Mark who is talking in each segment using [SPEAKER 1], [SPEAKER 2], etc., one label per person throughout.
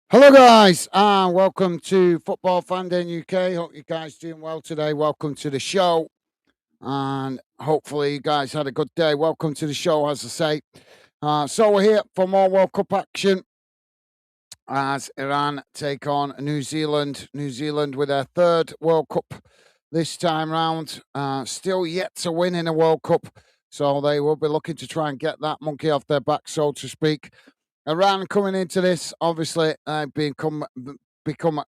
[SPEAKER 1] Hello, guys, and welcome to Football Fan Day in UK. Hope you guys doing well today. Welcome to the show, and hopefully you guys had a good day. Welcome to the show, as I say. So we're here for more World Cup action as Iran take on New Zealand. New Zealand with their third World Cup this time round. Still yet to win in a World Cup, so they will be looking to try and get that monkey off their back, so to speak. Iran coming into this, obviously, become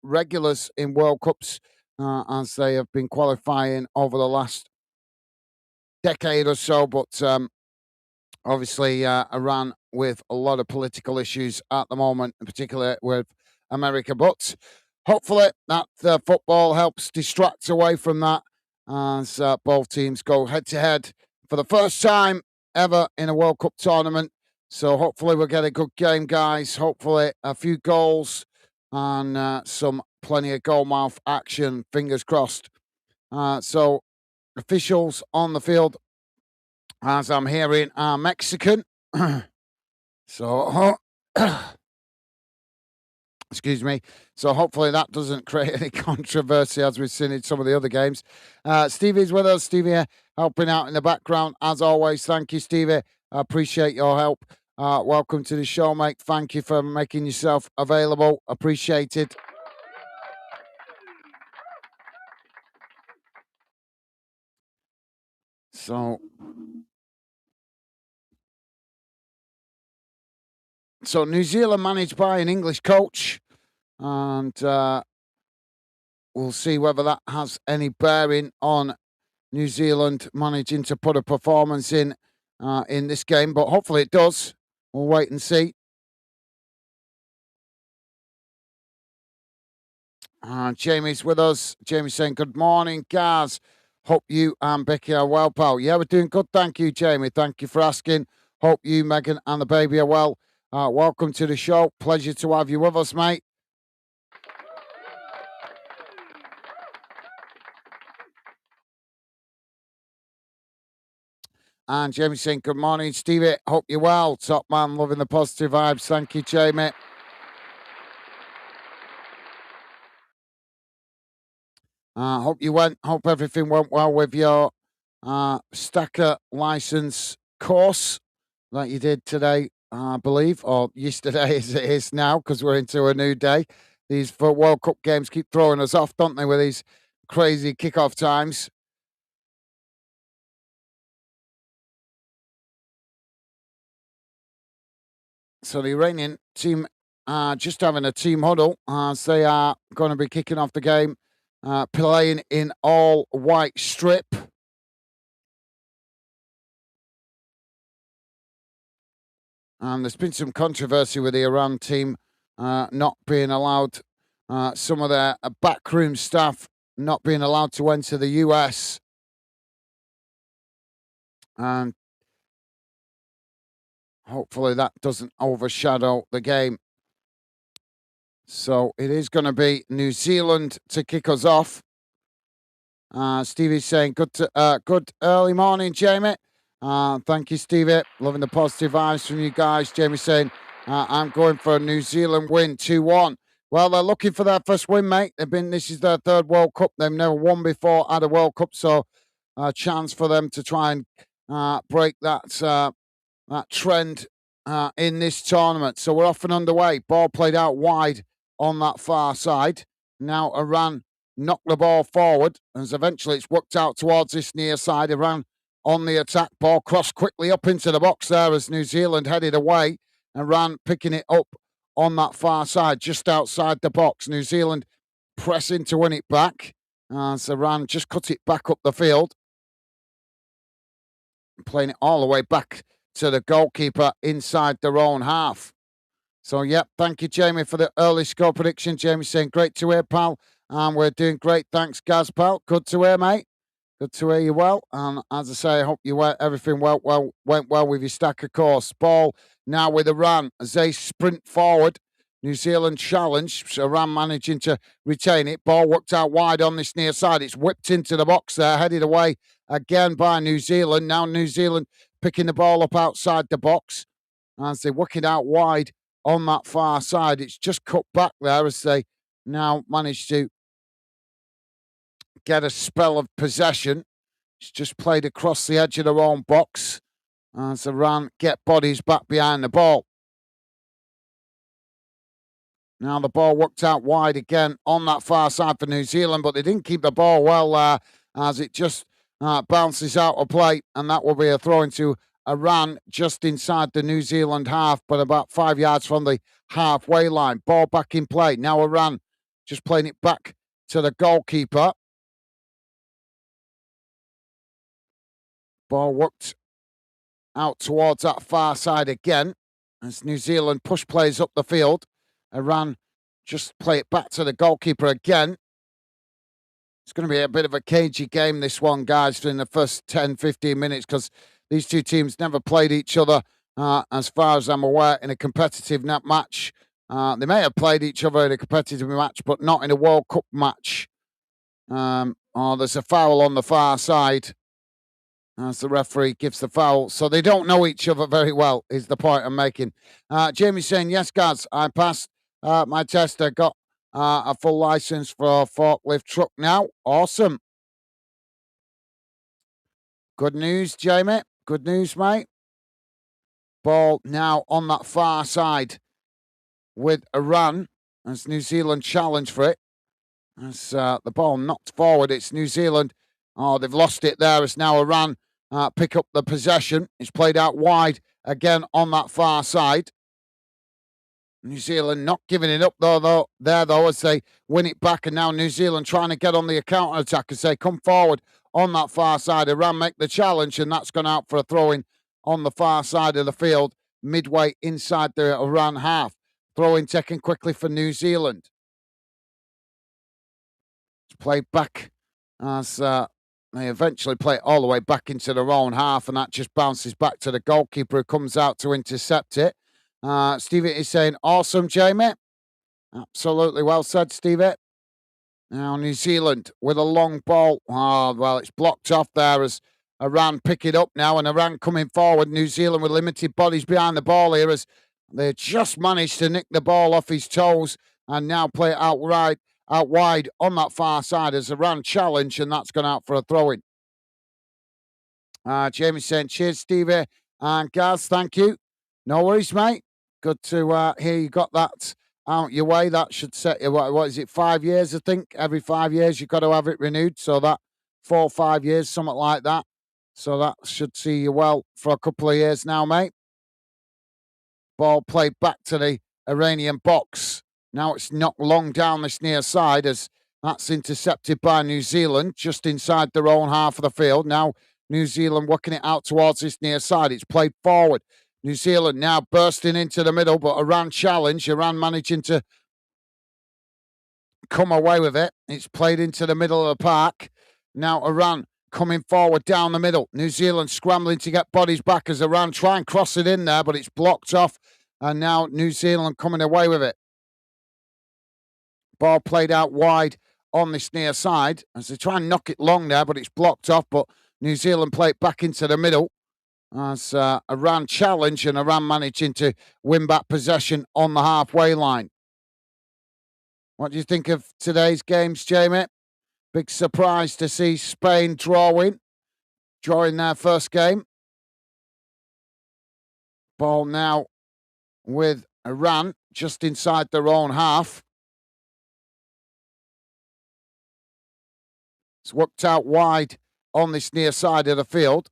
[SPEAKER 1] regulars in World Cups as they have been qualifying over the last decade or so. But obviously, Iran with a lot of political issues at the moment, in particular with America. But hopefully, that football helps distract away from that as both teams go head to head for the first time ever in a World Cup tournament. So hopefully we'll get a good game, guys. Hopefully a few goals and some plenty of goal mouth action. Fingers crossed. So officials on the field, as I'm hearing, are Mexican. so excuse me. So hopefully that doesn't create any controversy as we've seen in some of the other games. Stevie's with us. Stevie helping out in the background as always. Thank you, Stevie. I appreciate your help. Welcome to the show, mate. Thank you for making yourself available. Appreciated. So, so New Zealand managed by an English coach, and we'll see whether that has any bearing on New Zealand managing to put a performance in this game. But hopefully it does. We'll wait and see. Jamie's with us. Jamie's saying, good morning, Gaz. Hope you and Becky are well, pal. Yeah, we're doing good. Thank you, Jamie. Thank you for asking. Hope you, Megan, and the baby are well. Welcome to the show. Pleasure to have you with us, mate. And Jamie's saying, good morning, Stevie. Hope you're well. Top man, loving the positive vibes. Thank you, Jamie. Hope everything went well with your stacker license course that you did today, I believe, or yesterday as it is now, because we're into a new day. These World Cup games keep throwing us off, don't they, with these crazy kickoff times? So the Iranian team are just having a team huddle as they are going to be kicking off the game, playing in all white strip. And there's been some controversy with the Iran team not being allowed, some of their backroom staff not being allowed to enter the US. And hopefully that doesn't overshadow the game. So it is going to be New Zealand to kick us off. Stevie's saying, good early morning, Jamie. Thank you, Stevie. Loving the positive vibes from you guys. Jamie saying, I'm going for a New Zealand win, 2-1. Well, they're looking for their first win, mate. This is their third World Cup. They've never won before at a World Cup, so a chance for them to try and break that trend in this tournament. So we're off and underway. Ball played out wide on that far side. Now Iran knocked the ball forward, as eventually it's worked out towards this near side. Iran on the attack. Ball crossed quickly up into the box there as New Zealand headed away. Iran picking it up on that far side, just outside the box. New Zealand pressing to win it back as Iran just cut it back up the field. Playing it all the way back to the goalkeeper inside their own half. So, yep, thank you, Jamie, for the early score prediction. Jamie saying, great to hear, pal. And we're doing great. Thanks, Gaz, pal. Good to hear, mate. Good to hear you well. And as I say, I hope everything went well with your stack of course. Ball now with Iran as they sprint forward. New Zealand challenge. So Iran managing to retain it. Ball worked out wide on this near side. It's whipped into the box there, headed away again by New Zealand. Now New Zealand picking the ball up outside the box as they work it out wide on that far side. It's just cut back there as they now manage to get a spell of possession. It's just played across the edge of their own box as Iran get bodies back behind the ball. Now the ball worked out wide again on that far side for New Zealand, but they didn't keep the ball well as it just bounces out of play, and that will be a throw into Iran just inside the New Zealand half, but about 5 yards from the halfway line. Ball back in play. Now Iran just playing it back to the goalkeeper. Ball worked out towards that far side again as New Zealand push plays up the field. Iran just play it back to the goalkeeper again. It's going to be a bit of a cagey game, this one, guys, in the first 10, 15 minutes because these two teams never played each other, as far as I'm aware, in a competitive match. They may have played each other in a competitive match, but not in a World Cup match. There's a foul on the far side as the referee gives the foul. So they don't know each other very well, is the point I'm making. Jamie's saying, yes, guys, I passed my test. I got a full license for a forklift truck now. Awesome. Good news, Jamie. Good news, mate. Ball now on that far side with Iran as New Zealand challenge for it. As the ball knocked forward, it's New Zealand. Oh, they've lost it there. It's now Iran pick up the possession. It's played out wide again on that far side. New Zealand not giving it up though as they win it back, and now New Zealand trying to get on the counter attack as they come forward on that far side. Iran make the challenge, and that's gone out for a throw-in on the far side of the field, midway inside the Iran half. Throw-in taken quickly for New Zealand. It's played back as they eventually play it all the way back into their own half, and that just bounces back to the goalkeeper who comes out to intercept it. Stevie is saying, awesome, Jamie. Absolutely well said, Stevie. Now New Zealand with a long ball. Oh, well, it's blocked off there as Iran pick it up now, and Iran coming forward. New Zealand with limited bodies behind the ball here as they just managed to nick the ball off his toes and now play it out wide on that far side as Iran challenge, and that's gone out for a throw-in. Jamie saying, cheers, Stevie. And Gaz, thank you. No worries, mate. Good to hear you got that out your way. That should set you, what is it, 5 years, I think? Every 5 years you've got to have it renewed. So that 4 or 5 years, something like that. So that should see you well for a couple of years now, mate. Ball played back to the Iranian box. Now it's knocked long down this near side as that's intercepted by New Zealand just inside their own half of the field. Now New Zealand working it out towards this near side. It's played forward. New Zealand now bursting into the middle, but Iran challenge. Iran managing to come away with it. It's played into the middle of the park. Now Iran coming forward down the middle. New Zealand scrambling to get bodies back as Iran try and cross it in there, but it's blocked off. And now New Zealand coming away with it. Ball played out wide on this near side as they try and knock it long there, but it's blocked off. But New Zealand play it back into the middle as Iran challenge, and Iran managing to win back possession on the halfway line. What do you think of today's games, Jamie? Big surprise to see Spain drawing their first game. Ball now with Iran just inside their own half. It's worked out wide on this near side of the field.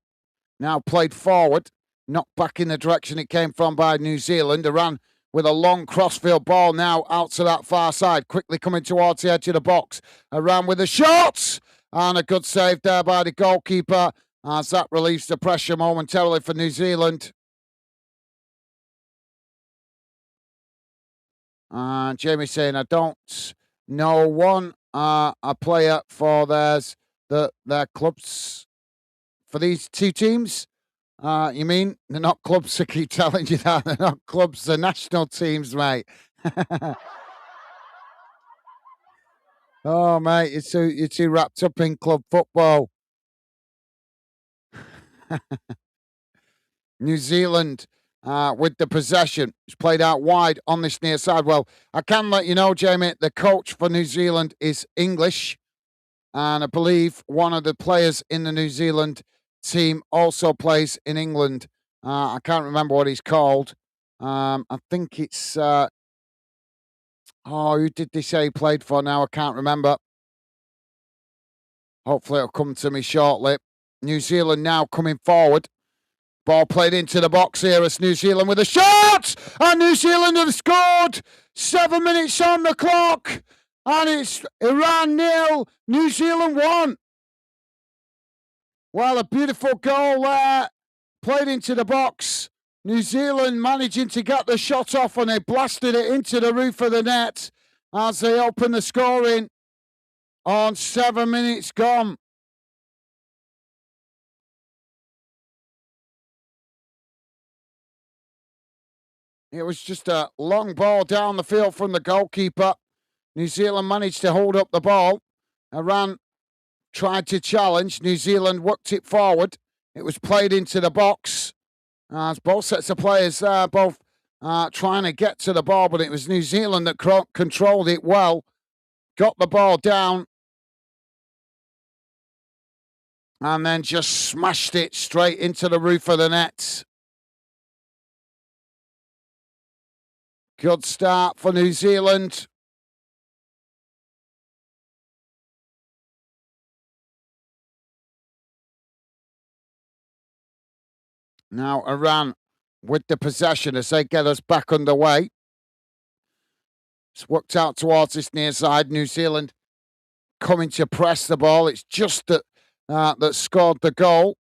[SPEAKER 1] Now played forward, knocked back in the direction it came from by New Zealand. Iran with a long crossfield ball now out to that far side, quickly coming towards the edge of the box. Iran with a shot, and a good save there by the goalkeeper as that relieves the pressure momentarily for New Zealand. Jamie saying, I don't know one a player for their clubs for these two teams. You mean they're not clubs? I keep telling you that they're not clubs. They're national teams, mate. Oh, mate, you're too wrapped up in club football. New Zealand with the possession. It's played out wide on this near side. Well, I can let you know, Jamie, the coach for New Zealand is English. And I believe one of the players in the New Zealand team also plays in England. I can't remember what he's called. I think it's, who did they say he played for now? I can't remember. Hopefully it'll come to me shortly. New Zealand now coming forward. Ball played into the box here as New Zealand with a shot! And New Zealand have scored! 7 minutes on the clock! And it's Iran 0, New Zealand 1. Well, a beautiful goal there. Played into the box. New Zealand managing to get the shot off and they blasted it into the roof of the net as they open the scoring on 7 minutes gone. It was just a long ball down the field from the goalkeeper. New Zealand managed to hold up the ball. Iran tried to challenge. New Zealand worked it forward. It was played into the box. As both sets of players both trying to get to the ball, but it was New Zealand that controlled it well. Got the ball down. And then just smashed it straight into the roof of the net. Good start for New Zealand. Now Iran with the possession as they get us back underway. It's worked out towards this near side. New Zealand coming to press the ball. It's just that scored the goal.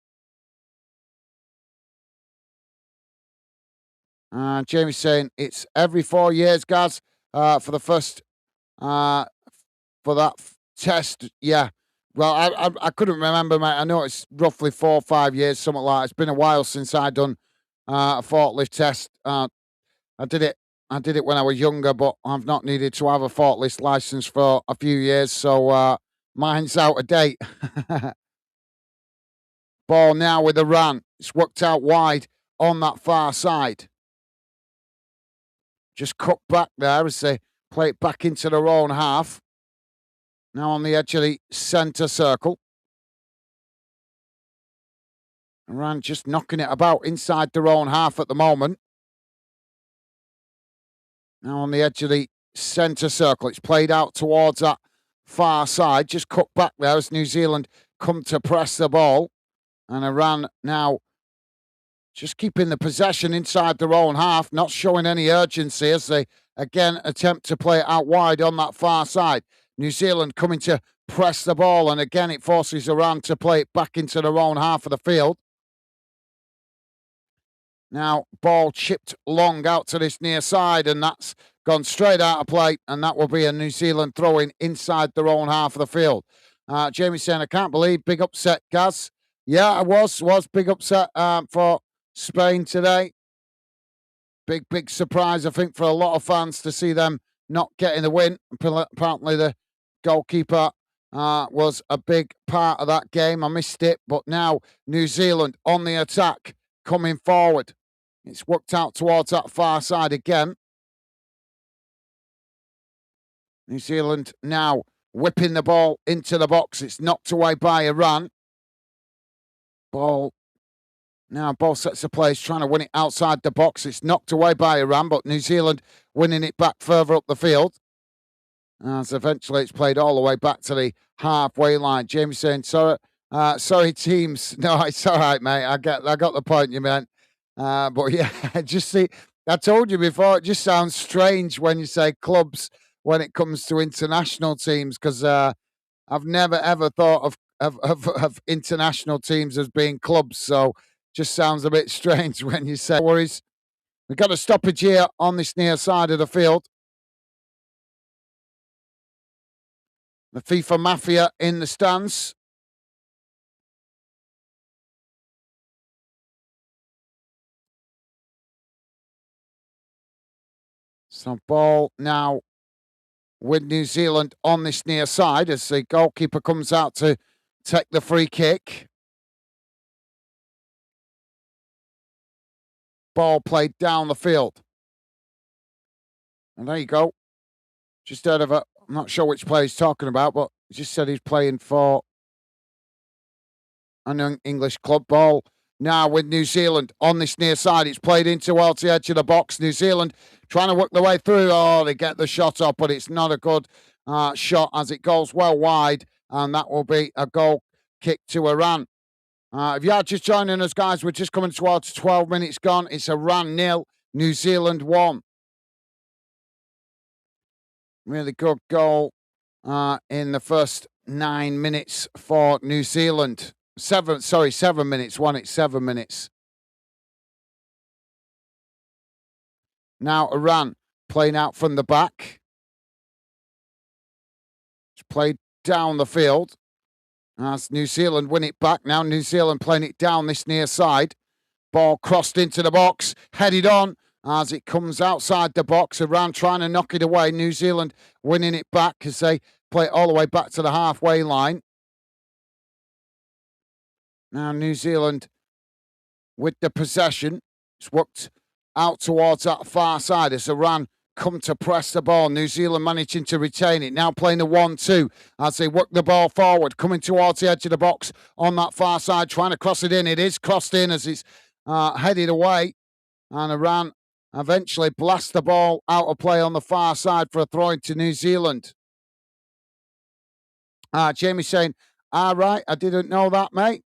[SPEAKER 1] Jamie's saying it's every 4 years, Gaz, for the first for that test. Yeah. Well, I couldn't remember, mate. I know it's roughly 4 or 5 years, something like that. It's been a while since I done a forklift test. I did it. I did it when I was younger, but I've not needed to have a forklift license for a few years, so mine's out of date. Ball now with Iran. It's worked out wide on that far side. Just cut back there as they play it back into their own half. Now on the edge of the centre circle. Iran just knocking it about inside their own half at the moment. Now on the edge of the centre circle. It's played out towards that far side. Just cut back there as New Zealand come to press the ball. And Iran now just keeping the possession inside their own half, not showing any urgency as they again attempt to play it out wide on that far side. New Zealand coming to press the ball, and again it forces Iran to play it back into their own half of the field. Now, ball chipped long out to this near side, and that's gone straight out of play, and that will be a New Zealand throw-in inside their own half of the field. Jamie saying, I can't believe, big upset, Gaz. Yeah, it was big upset for Spain today. Big surprise, I think, for a lot of fans to see them not getting the win. Apparently, the goalkeeper was a big part of that game. I missed it, but now New Zealand on the attack, coming forward. It's worked out towards that far side again. New Zealand now whipping the ball into the box. It's knocked away by Iran. Ball. Now both sets of players trying to win it outside the box. It's knocked away by Iran, but New Zealand winning it back further up the field. As eventually it's played all the way back to the halfway line. James saying, sorry teams. No, it's all right, mate. I got the point you meant. But yeah, just see, I told you before, it just sounds strange when you say clubs when it comes to international teams, because I've never ever thought of international teams as being clubs. So just sounds a bit strange when you say worries. We've got a stoppage here on this near side of the field. The FIFA Mafia in the stands. So ball now with New Zealand on this near side as the goalkeeper comes out to take the free kick. ball played down the field. And there you go. Just out of it. I'm not sure which player he's talking about, but he just said he's playing for an English club. Ball now with New Zealand on this near side. It's played in towards the edge of the box. New Zealand trying to work their way through. Oh, they get the shot up, but it's not a good shot as it goes well wide, and that will be a goal kick to Iran. If you are just joining us, guys, we're just coming towards 12 minutes gone. It's Iran 0, New Zealand 1. Really good goal in the first 9 minutes for New Zealand. 7 minutes. It's 7 minutes. Now Iran playing out from the back. It's played down the field. As New Zealand win it back. Now New Zealand playing it down this near side. Ball crossed into the box, headed on as it comes outside the box. Iran trying to knock it away. New Zealand winning it back as they play it all the way back to the halfway line. Now New Zealand with the possession. It's worked out towards that far side as Iran come to press the ball. New Zealand managing to retain it. Now playing the 1-2 as they work the ball forward. Coming towards the edge of the box on that far side. Trying to cross it in. It is crossed in as it's headed away. And Iran eventually blast the ball out of play on the far side for a throw into New Zealand. Jamie saying, all right, I didn't know that, mate.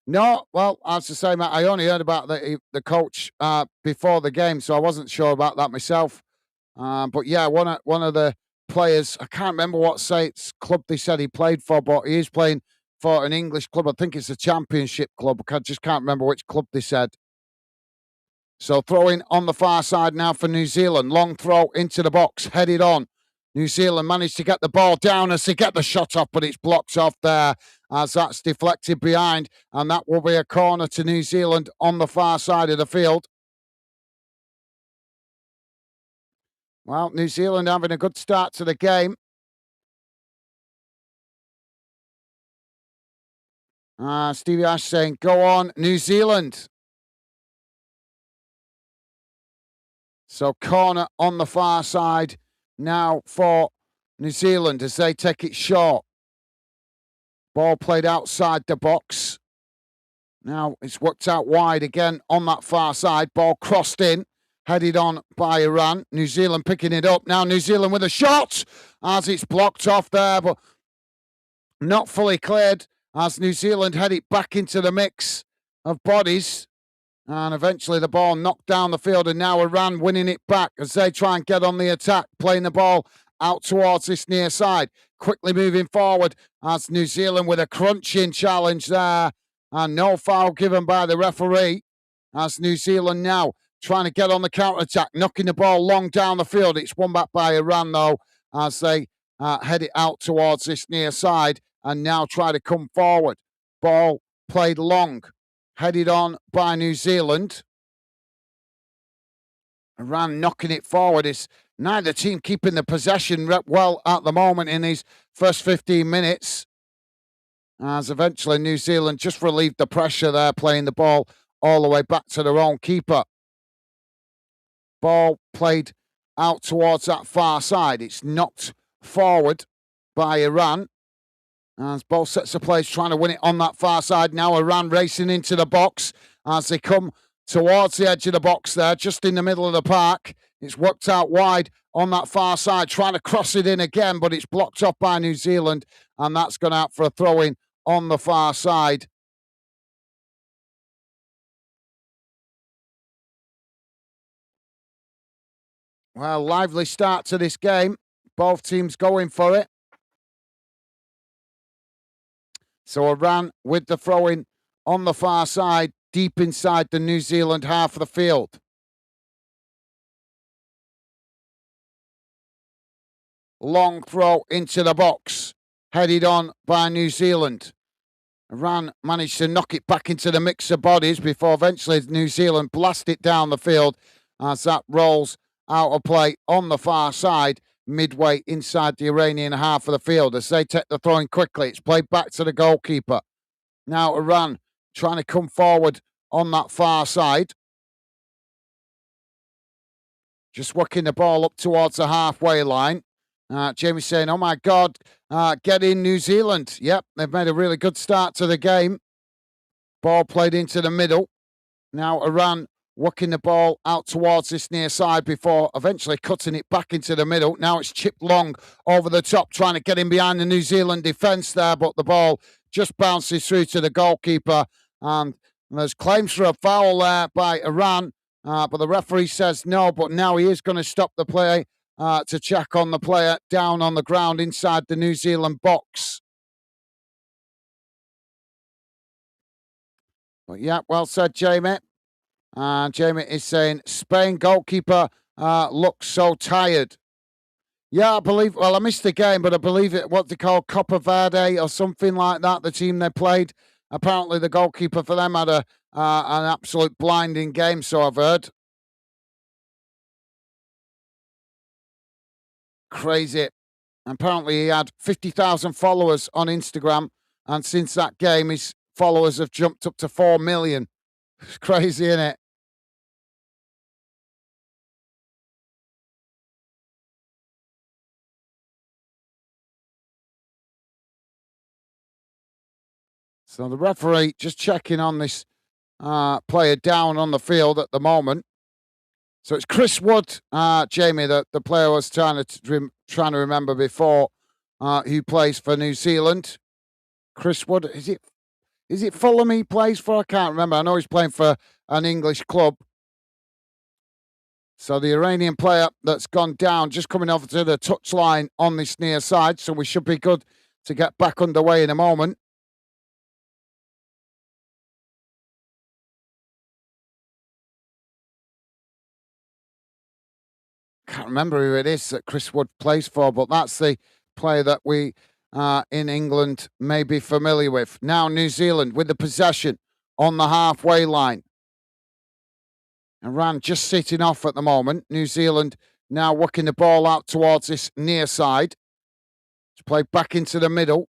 [SPEAKER 1] No, well, as I say, mate, I only heard about the coach before the game, so I wasn't sure about that myself. But yeah, one of the players, I can't remember what club they said he played for, but he is playing for an English club. I think it's a championship club. I just can't remember which club they said. So throwing on the far side now for New Zealand. Long throw into the box, headed on. New Zealand managed to get the ball down as they get the shot off, but it's blocked off there as that's deflected behind. And that will be a corner to New Zealand on the far side of the field. Well, New Zealand having a good start to the game. Stevie Ash saying, go on, New Zealand. So corner on the far side now for New Zealand as they take it short. Ball played outside the box. Now it's worked out wide again on that far side. Ball crossed in, headed on by Iran. New Zealand picking it up. Now New Zealand with a shot as it's blocked off there, but not fully cleared as New Zealand head it back into the mix of bodies. And eventually the ball knocked down the field, and now Iran winning it back as they try and get on the attack, playing the ball out towards this near side. Quickly moving forward as New Zealand with a crunching challenge there. And no foul given by the referee as New Zealand now trying to get on the counter-attack, knocking the ball long down the field. It's won back by Iran, though, as they head it out towards this near side and now try to come forward. Ball played long. Headed on by New Zealand. Iran knocking it forward. It's neither team keeping the possession well at the moment in these first 15 minutes. As eventually New Zealand just relieved the pressure there, playing the ball all the way back to their own keeper. Ball played out towards that far side. It's knocked forward by Iran. As both sets of players trying to win it on that far side. Now Iran racing into the box as they come towards the edge of the box there, just in the middle of the park. It's worked out wide on that far side, trying to cross it in again, but it's blocked off by New Zealand, and that's gone out for a throw-in on the far side. Well, lively start to this game. Both teams going for it. So Iran with the throw-in on the far side, deep inside the New Zealand half of the field. Long throw into the box, headed on by New Zealand. Iran managed to knock it back into the mix of bodies before eventually New Zealand blast it down the field as that rolls out of play on the far side, midway inside the Iranian half of the field. As they take the throw in quickly, it's played back to the goalkeeper. Now Iran trying to come forward on that far side. just working the ball up towards the halfway line. Jamie saying, oh my God, get in New Zealand. Yep, they've made a really good start to the game. Ball played into the middle. Now Iran working the ball out towards this near side before eventually cutting it back into the middle. Now it's chipped long over the top, trying to get in behind the New Zealand defence there, but the ball just bounces through to the goalkeeper. And there's claims for a foul there by Iran, but the referee says no, but now he is going to stop the play to check on the player down on the ground inside the New Zealand box. But yeah, well said, Jamie. And Jamie is saying Spain goalkeeper looks so tired. Yeah, I believe. Well, I missed the game, but I believe it. What they call Copa Verde or something like that. The team they played. Apparently, the goalkeeper for them had an absolute blinding game. So I've heard. Crazy. Apparently, he had 50,000 followers on Instagram, and since that game, his followers have jumped up to 4 million. It's crazy, isn't it? So the referee just checking on this player down on the field at the moment. So it's Chris Wood, Jamie, the player I was trying to remember before, who plays for New Zealand. Chris Wood, is it Fulham he plays for? I can't remember. I know he's playing for an English club. So the Iranian player that's gone down, just coming over to the touchline on this near side. So we should be good to get back underway in a moment. Can't remember who it is that Chris Wood plays for, but that's the player that we in England may be familiar with. Now New Zealand with the possession on the halfway line. Iran just sitting off at the moment. New Zealand now working the ball out towards this near side. It's played back into the middle.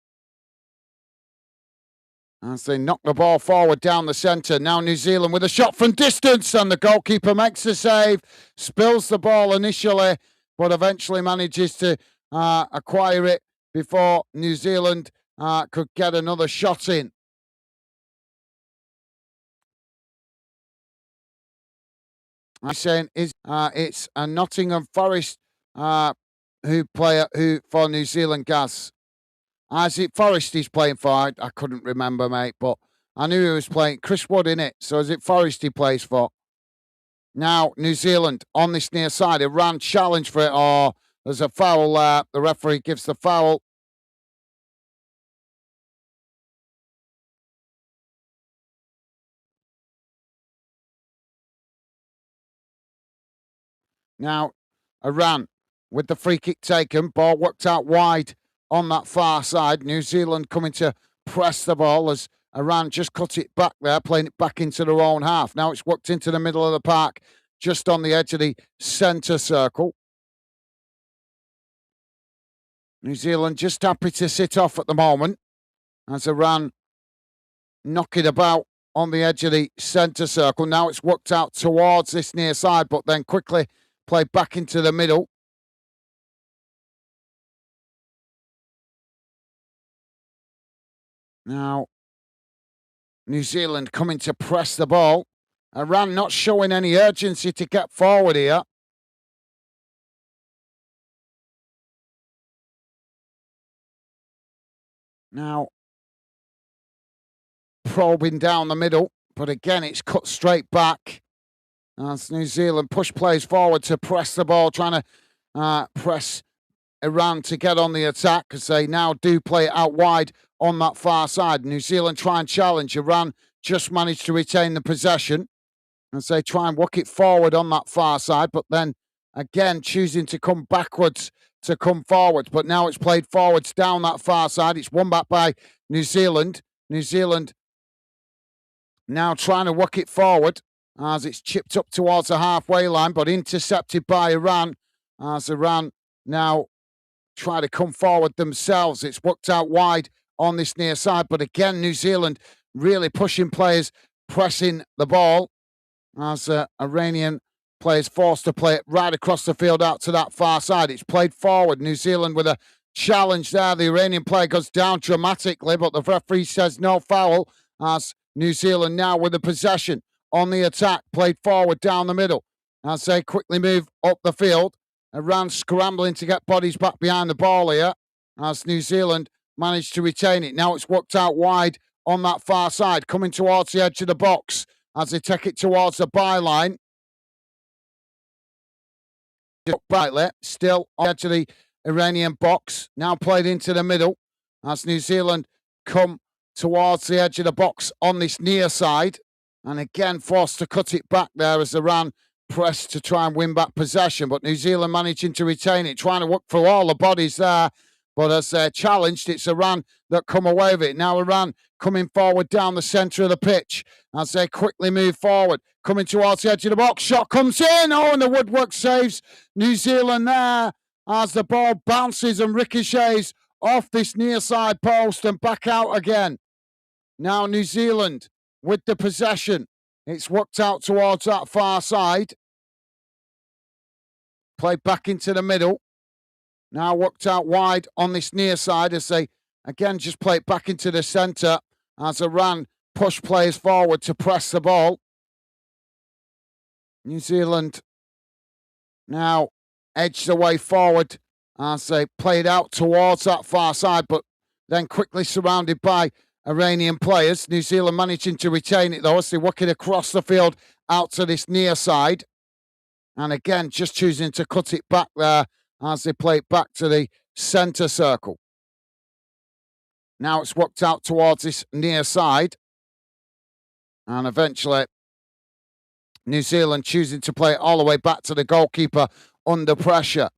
[SPEAKER 1] As they knock the ball forward down the centre. Now New Zealand with a shot from distance, and the goalkeeper makes the save. Spills the ball initially, but eventually manages to acquire it before New Zealand could get another shot in. I'm saying it's a Nottingham Forest who for New Zealand Gas. Is it Forest he's playing for? I couldn't remember, mate, but I knew he was playing Chris Wood in it. So is it Forest he plays for? Now New Zealand on this near side. Iran challenge for it. Oh, there's a foul there. The referee gives the foul. Now, Iran with the free kick taken. Ball worked out wide on that far side. New Zealand coming to press the ball as Iran just cut it back there, playing it back into their own half. Now it's worked into the middle of the park, just on the edge of the centre circle. New Zealand just happy to sit off at the moment as Iran knock it about on the edge of the centre circle. Now it's worked out towards this near side, but then quickly played back into the middle. Now, New Zealand coming to press the ball. Iran not showing any urgency to get forward here. Now, probing down the middle, but again, it's cut straight back. As New Zealand push plays forward to press the ball, trying to press Iran to get on the attack because they now do play it out wide on that far side. New Zealand try and challenge. Iran just managed to retain the possession as they try and walk it forward on that far side, but then again choosing to come backwards to come forward. But now it's played forwards down that far side. It's won back by New Zealand. New Zealand now trying to walk it forward as it's chipped up towards the halfway line, but intercepted by Iran as Iran now try to come forward themselves. It's worked out wide on this near side, but again, New Zealand really pushing players, pressing the ball as Iranian Players forced to play it right across the field out to that far side. It's played forward. New Zealand with a challenge there. The Iranian player goes down dramatically, but the referee says no foul as New Zealand now with the possession on the attack. Played forward down the middle as they quickly move up the field. Iran scrambling to get bodies back behind the ball here as New Zealand managed to retain it. Now it's worked out wide on that far side, coming towards the edge of the box as they take it towards the byline. Brightly, still on the edge of the Iranian box, now played into the middle as New Zealand come towards the edge of the box on this near side, and again forced to cut it back there as Iran pressed to try and win back possession, but New Zealand managing to retain it, trying to work through all the bodies there, but as they're challenged, it's Iran that come away with it. Now Iran coming forward down the centre of the pitch as they quickly move forward, coming towards the edge of the box. Shot comes in. Oh, and the woodwork saves New Zealand there as the ball bounces and ricochets off this near side post and back out again. Now New Zealand with the possession. It's worked out towards that far side. Played back into the middle. Now worked out wide on this near side as they again just play it back into the centre as Iran push players forward to press the ball. New Zealand now edge the way forward as they play it out towards that far side, but then quickly surrounded by Iranian players. New Zealand managing to retain it though as they're working across the field out to this near side. And again, just choosing to cut it back there as they play it back to the centre circle. Now it's worked out towards this near side. And eventually, New Zealand choosing to play it all the way back to the goalkeeper under pressure.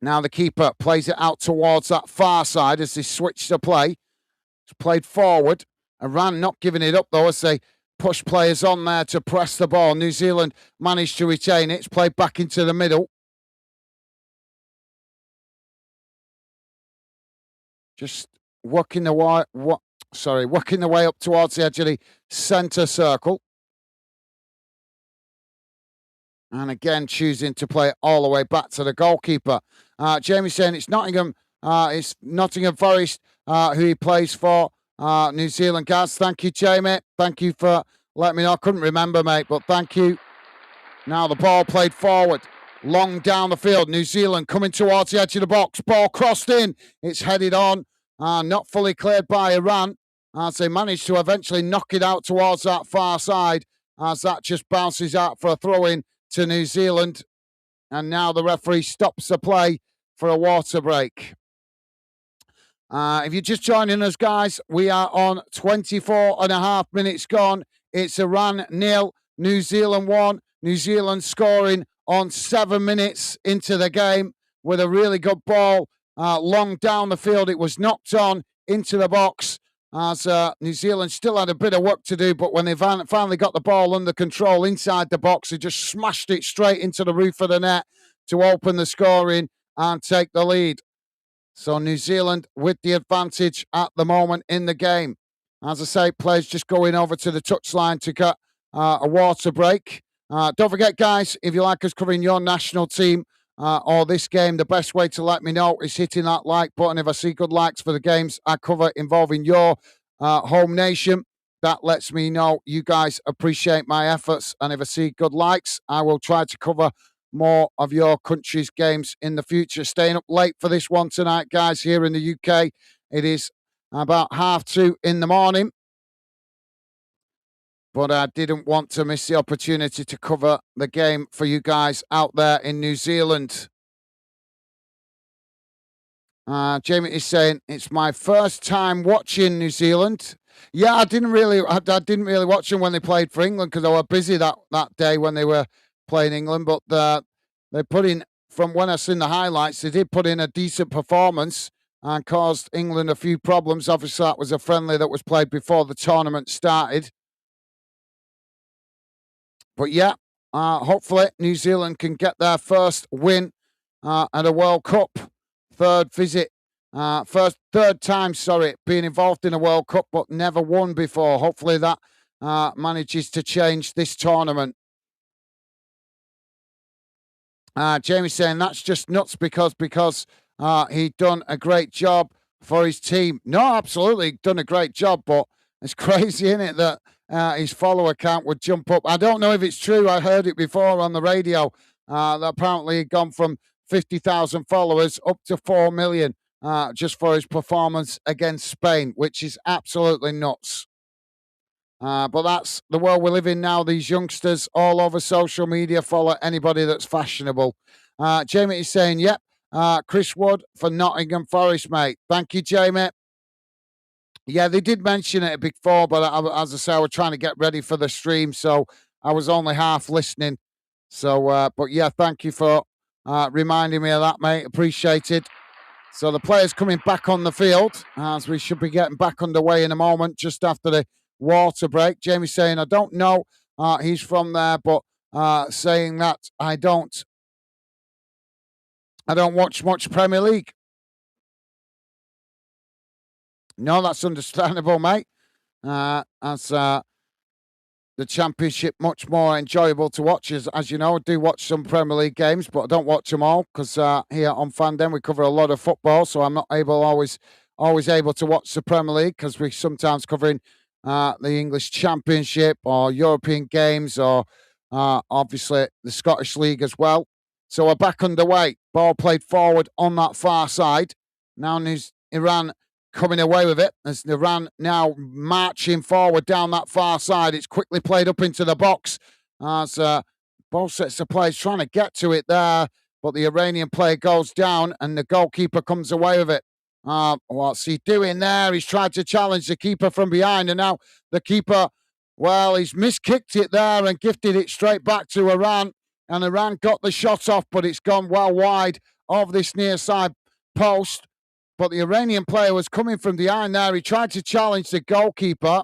[SPEAKER 1] Now the keeper plays it out towards that far side as they switch to play. It's played forward. Iran not giving it up though as they push players on there to press the ball. New Zealand managed to retain it. It's played back into the middle. Just working the way, working the way up towards the edge of the centre circle. And again, choosing to play it all the way back to the goalkeeper. Jamie saying it's Nottingham Forest who he plays for. New Zealand guys. Thank you, Jamie. Thank you for letting me know. I couldn't remember, mate, but thank you. Now the ball played forward. Long down the field. New Zealand coming towards the edge of the box. Ball crossed in. It's headed on. Not fully cleared by Iran as they managed to eventually knock it out towards that far side as that just bounces out for a throw-in to New Zealand. And now the referee stops the play for a water break. If you're just joining us, guys, we are on 24 and a half minutes gone. It's Iran 0, New Zealand 1. New Zealand scoring on 7 minutes into the game with a really good ball. Long down the field, it was knocked on into the box as New Zealand still had a bit of work to do, but when they finally got the ball under control inside the box, they just smashed it straight into the roof of the net to open the scoring and take the lead. So New Zealand with the advantage at the moment in the game. As I say, players just going over to the touchline to get a water break. Don't forget, guys, if you like us covering your national team or this game, the best way to let me know is hitting that like button. If I see good likes for the games I cover involving your home nation, that lets me know you guys appreciate my efforts. And if I see good likes, I will try to cover more of your country's games in the future. Staying up late for this one tonight, guys, here in the UK. It is about 2:30 in the morning. But I didn't want to miss the opportunity to cover the game for you guys out there in New Zealand. Jamie is saying it's my first time watching New Zealand. Yeah, I didn't really watch them when they played for England because I was busy that day when they were playing England. But they put in, from when I seen the highlights, they did put in a decent performance and caused England a few problems. Obviously, that was a friendly that was played before the tournament started. But yeah, hopefully New Zealand can get their first win at a World Cup. Third time, being involved in a World Cup, but never won before. Hopefully that manages to change this tournament. Jamie's saying that's just nuts because he'd done a great job for his team. No, absolutely, done a great job, but it's crazy, isn't it, that his follower count would jump up. I don't know if it's true. I heard it before on the radio that apparently he'd gone from 50,000 followers up to 4 million just for his performance against Spain, which is absolutely nuts. But that's the world we live in now. These youngsters all over social media follow anybody that's fashionable. Jamie is saying, yep, Chris Wood for Nottingham Forest, mate. Thank you, Jamie. Yeah, they did mention it before, but as I say, I was trying to get ready for the stream, so I was only half listening. So, but yeah, thank you for reminding me of that, mate. Appreciated. So the players coming back on the field as we should be getting back underway in a moment, just after the water break. Jamie saying, I don't know. He's from there, but saying that I don't watch much Premier League. No, that's understandable, mate. As the Championship much more enjoyable to watch. As you know, I do watch some Premier League games, but I don't watch them all because here on Fandom we cover a lot of football, so I'm not always able to watch the Premier League because we sometimes covering the English Championship or European games or obviously the Scottish League as well. So we're back underway. Ball played forward on that far side. Now Iran coming away with it as Iran now marching forward down that far side. It's quickly played up into the box as both sets of players trying to get to it there, but the Iranian player goes down and the goalkeeper comes away with it. What's he doing there? He's tried to challenge the keeper from behind, and now the keeper, well, he's miskicked it there and gifted it straight back to Iran, and Iran got the shot off, but it's gone well wide of this near side post. But the Iranian player was coming from behind there. He tried to challenge the goalkeeper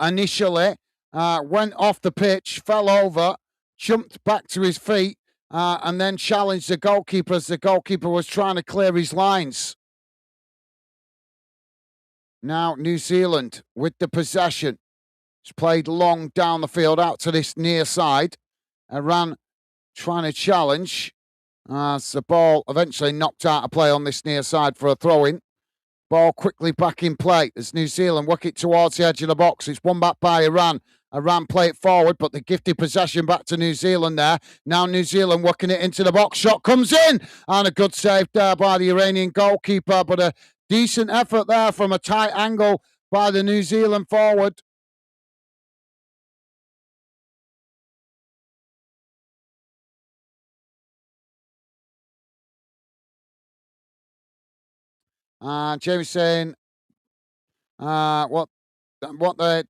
[SPEAKER 1] initially, went off the pitch, fell over, jumped back to his feet, and then challenged the goalkeeper as the goalkeeper was trying to clear his lines. Now New Zealand with the possession. It's played long down the field out to this near side. Iran trying to challenge. As the ball eventually knocked out of play on this near side for a throw-in. Ball quickly back in play as New Zealand work it towards the edge of the box. It's won back by Iran. Iran play it forward, but the gifted possession back to New Zealand there. Now New Zealand working it into the box. Shot comes in, and a good save there by the Iranian goalkeeper, but a decent effort there from a tight angle by the New Zealand forward. James saying, what the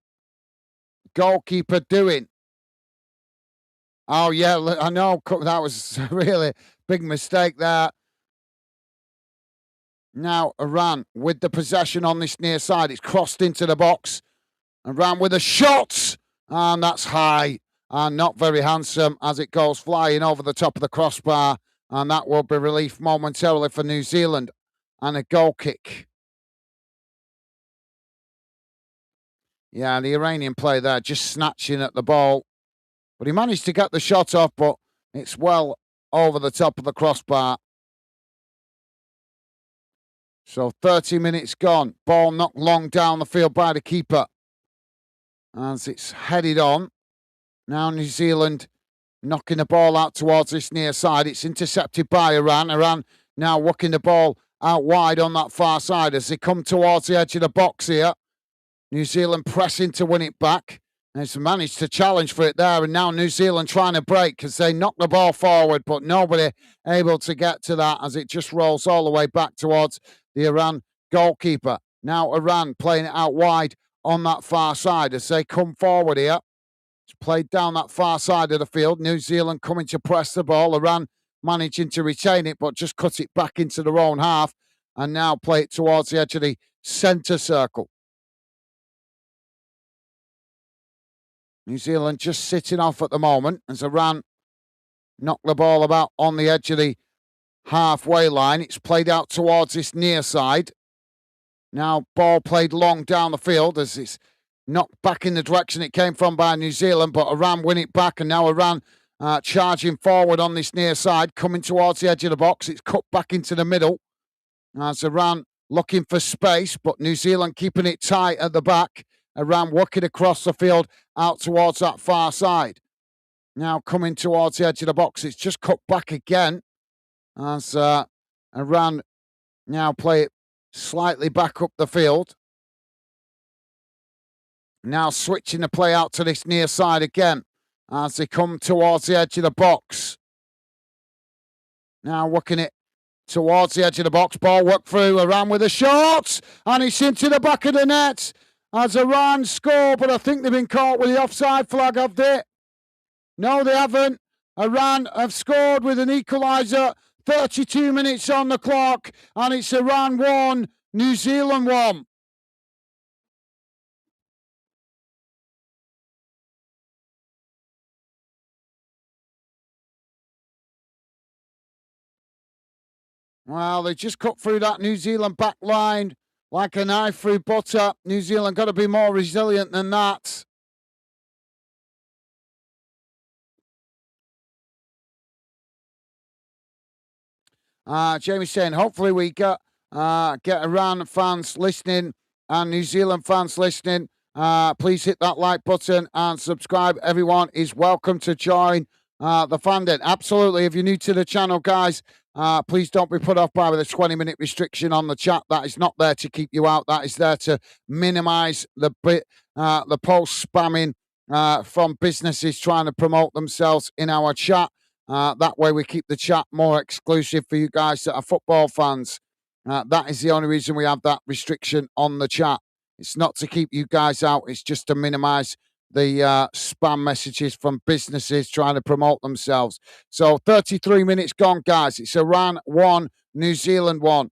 [SPEAKER 1] goalkeeper doing? Oh yeah, I know that was a really big mistake there. Now Iran with the possession on this near side. It's crossed into the box. Iran with a shot, and that's high and not very handsome as it goes flying over the top of the crossbar, and that will be relief momentarily for New Zealand, and a goal kick. Yeah, the Iranian player there just snatching at the ball, but he managed to get the shot off, but it's well over the top of the crossbar. So 30 minutes gone. Ball knocked long down the field by the keeper as it's headed on. Now New Zealand knocking the ball out towards this near side. It's intercepted by Iran. Iran now working the ball out wide on that far side as they come towards the edge of the box here. New Zealand pressing to win it back. And it's managed to challenge for it there. And now New Zealand trying to break because they knock the ball forward, but nobody able to get to that as it just rolls all the way back towards the Iran goalkeeper. Now Iran playing it out wide on that far side as they come forward here. It's played down that far side of the field. New Zealand coming to press the ball. Iran managing to retain it, but just cut it back into their own half and now play it towards the edge of the centre circle. New Zealand just sitting off at the moment as Iran knock the ball about on the edge of the halfway line. It's played out towards this near side. Now ball played long down the field as it's knocked back in the direction it came from by New Zealand, but Iran win it back, and now Iran charging forward on this near side, coming towards the edge of the box. It's cut back into the middle. As Iran looking for space, but New Zealand keeping it tight at the back. Iran working across the field out towards that far side. Now coming towards the edge of the box. It's just cut back again as Iran now play it slightly back up the field. Now switching the play out to this near side again as they come towards the edge of the box. Now working it towards the edge of the box. Ball worked through. Iran with a shot. And it's into the back of the net as Iran score. But I think they've been caught with the offside flag, have they? No, they haven't. Iran have scored with an equaliser. 32 minutes on the clock. And it's Iran 1, New Zealand 1. Well, they just cut through that New Zealand back line like a knife through butter. New Zealand got to be more resilient than that. Jamie's saying, hopefully we get Iran fans listening and New Zealand fans listening. Please hit that like button and subscribe. Everyone is welcome to join the fan den. Absolutely. If you're new to the channel, guys, please don't be put off by the 20-minute restriction on the chat. That is not there to keep you out. That is there to minimize the post spamming from businesses trying to promote themselves in our chat. That way we keep the chat more exclusive for you guys that are football fans. That is the only reason we have that restriction on the chat. It's not to keep you guys out. It's just to minimize the spam messages from businesses trying to promote themselves. So 33 minutes gone, guys. It's Iran 1, New Zealand 1.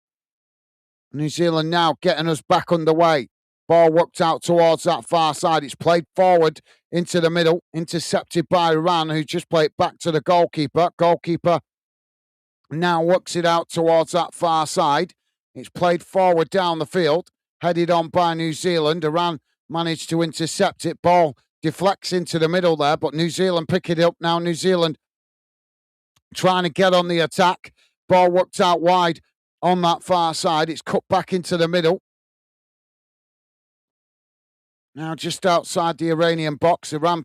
[SPEAKER 1] New Zealand now getting us back underway. Ball worked out towards that far side. It's played forward into the middle, intercepted by Iran, who just played back to the goalkeeper. Goalkeeper now works it out towards that far side. It's played forward down the field, headed on by New Zealand. Iran managed to intercept it. Ball deflects into the middle there, but New Zealand pick it up now. New Zealand trying to get on the attack. Ball worked out wide on that far side. It's cut back into the middle. Now just outside the Iranian box. Iran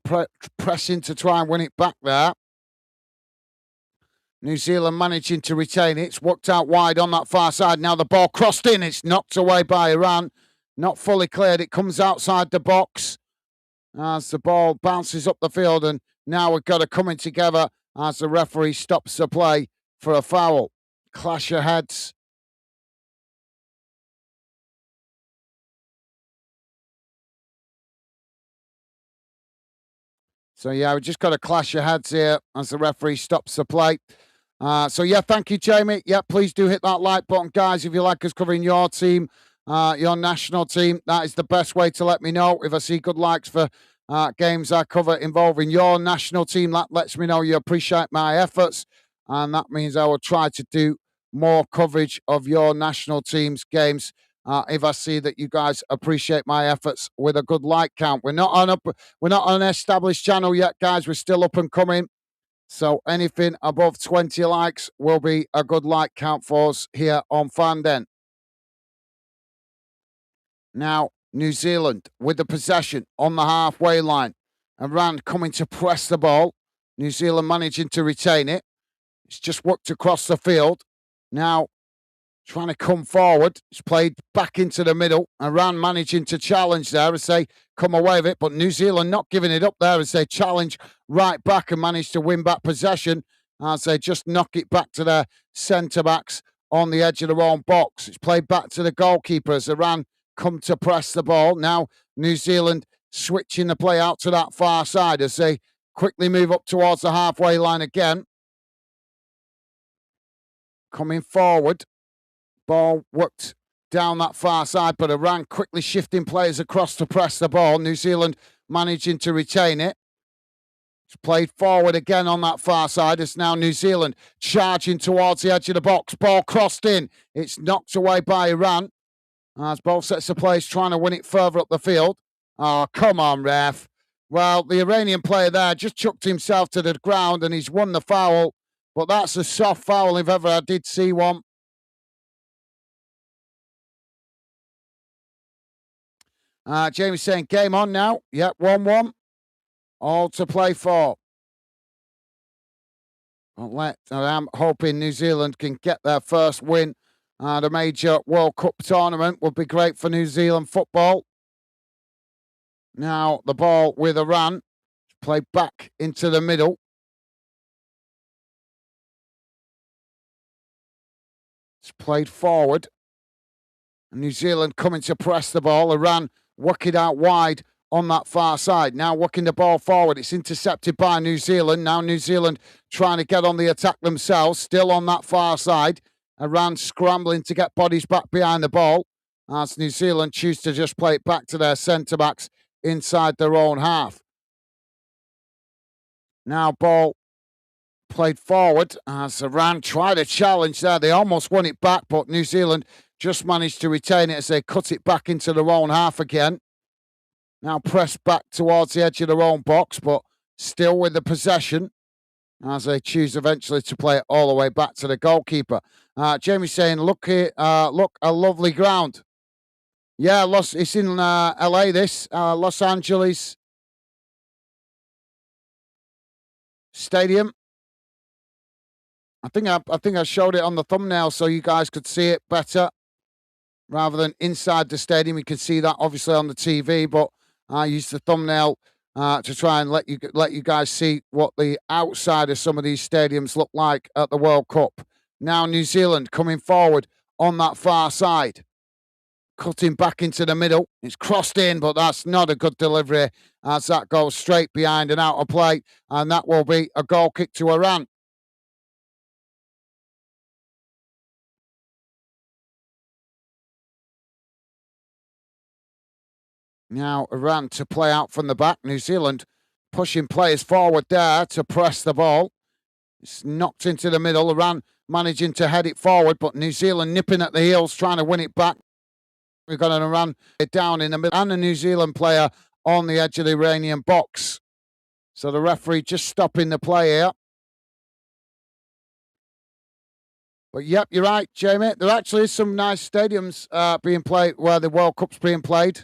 [SPEAKER 1] pressing to try and win it back there. New Zealand managing to retain it. It's worked out wide on that far side. Now the ball crossed in. It's knocked away by Iran. Not fully cleared. It comes outside the box as the ball bounces up the field. And now we've got it coming together as the referee stops the play for a foul. Clash of heads. So, yeah, we just got a clash of heads here as the referee stops the play. So, yeah, thank you, Jamie. Yeah, please do hit that like button, guys, if you like us covering your team, your national team. That is the best way to let me know. If I see good likes for games I cover involving your national team, that lets me know you appreciate my efforts. And that means I will try to do more coverage of your national team's games if I see that you guys appreciate my efforts with a good like count. We're not on an established channel yet, guys. We're still up and coming. So anything above 20 likes will be a good like count for us here on Fanden. Now, New Zealand with the possession on the halfway line. Iran coming to press the ball. New Zealand managing to retain it. It's just worked across the field. Now, trying to come forward. It's played back into the middle. Iran managing to challenge there as they come away with it. But New Zealand not giving it up there as they challenge right back and manage to win back possession as they just knock it back to their centre-backs on the edge of their own box. It's played back to the goalkeeper as Iran come to press the ball. Now New Zealand switching the play out to that far side as they quickly move up towards the halfway line again. Coming forward. Ball worked down that far side, but Iran quickly shifting players across to press the ball. New Zealand managing to retain it. It's played forward again on that far side. It's now New Zealand charging towards the edge of the box. Ball crossed in. It's knocked away by Iran. As both sets of players trying to win it further up the field. Oh, come on, ref. Well, the Iranian player there just chucked himself to the ground and he's won the foul. But that's a soft foul if ever I did see one. Jamie's saying game on now. Yep, 1-1. All to play for. I'm hoping New Zealand can get their first win at a major World Cup tournament. Would be great for New Zealand football. Now the ball with Iran. Played back into the middle. It's played forward. New Zealand coming to press the ball. Iran working out wide on that far side. Now working the ball forward. It's intercepted by New Zealand. Now New Zealand trying to get on the attack themselves. Still on that far side. Iran scrambling to get bodies back behind the ball. As New Zealand choose to just play it back to their centre-backs inside their own half. Now ball played forward as Iran tried a challenge there. They almost won it back, but New Zealand just managed to retain it as they cut it back into their own half again. Now press back towards the edge of their own box, but still with the possession as they choose eventually to play it all the way back to the goalkeeper. Jamie's saying, look here, look, a lovely ground. Yeah, it's in LA, this, Los Angeles Stadium. I think I showed it on the thumbnail so you guys could see it better. Rather than inside the stadium, you can see that obviously on the TV, but I used the thumbnail to try and let you guys see what the outside of some of these stadiums look like at the World Cup. Now New Zealand coming forward on that far side. Cutting back into the middle. It's crossed in, but that's not a good delivery as that goes straight behind and out of play. And that will be a goal kick to Iran. Now Iran to play out from the back. New Zealand pushing players forward there to press the ball. It's knocked into the middle. Iran managing to head it forward, but New Zealand nipping at the heels, trying to win it back. We've got an Iran down in the middle and a New Zealand player on the edge of the Iranian box. So the referee just stopping the play here. But yep, you're right, Jamie. There actually is some nice stadiums being played where the World Cup's being played.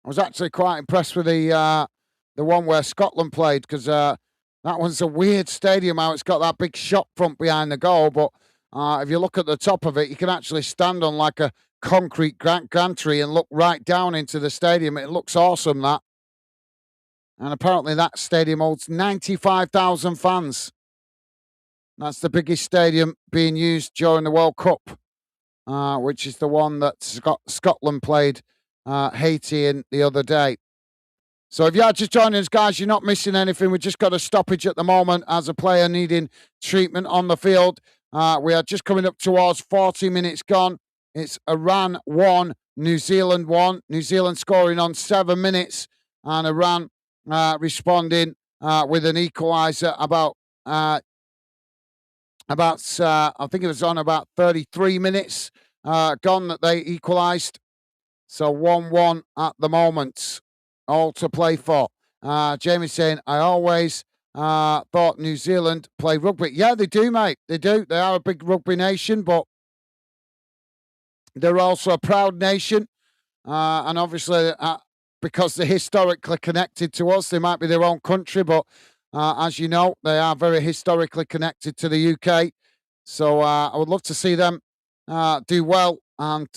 [SPEAKER 1] I was actually quite impressed with the one where Scotland played because that one's a weird stadium. How it's got that big shop front behind the goal, but if you look at the top of it, you can actually stand on like a concrete gantry and look right down into the stadium. It looks awesome, that. And apparently that stadium holds 95,000 fans. That's the biggest stadium being used during the World Cup, which is the one that Scotland played Haiti in the other day. So if you're just joining us, guys, you're not missing anything. We've just got a stoppage at the moment as a player needing treatment on the field. We are just coming up towards 40 minutes gone. It's Iran 1, New Zealand 1. New Zealand scoring on 7 minutes and Iran responding with an equaliser about I think it was on about 33 minutes gone that they equalised. So 1-1 at the moment, all to play for. Jamie's saying, I always thought New Zealand play rugby. Yeah, they do, mate. They do. They are a big rugby nation, but they're also a proud nation. And obviously, because they're historically connected to us, they might be their own country, but as you know, they are very historically connected to the UK. So I would love to see them do well and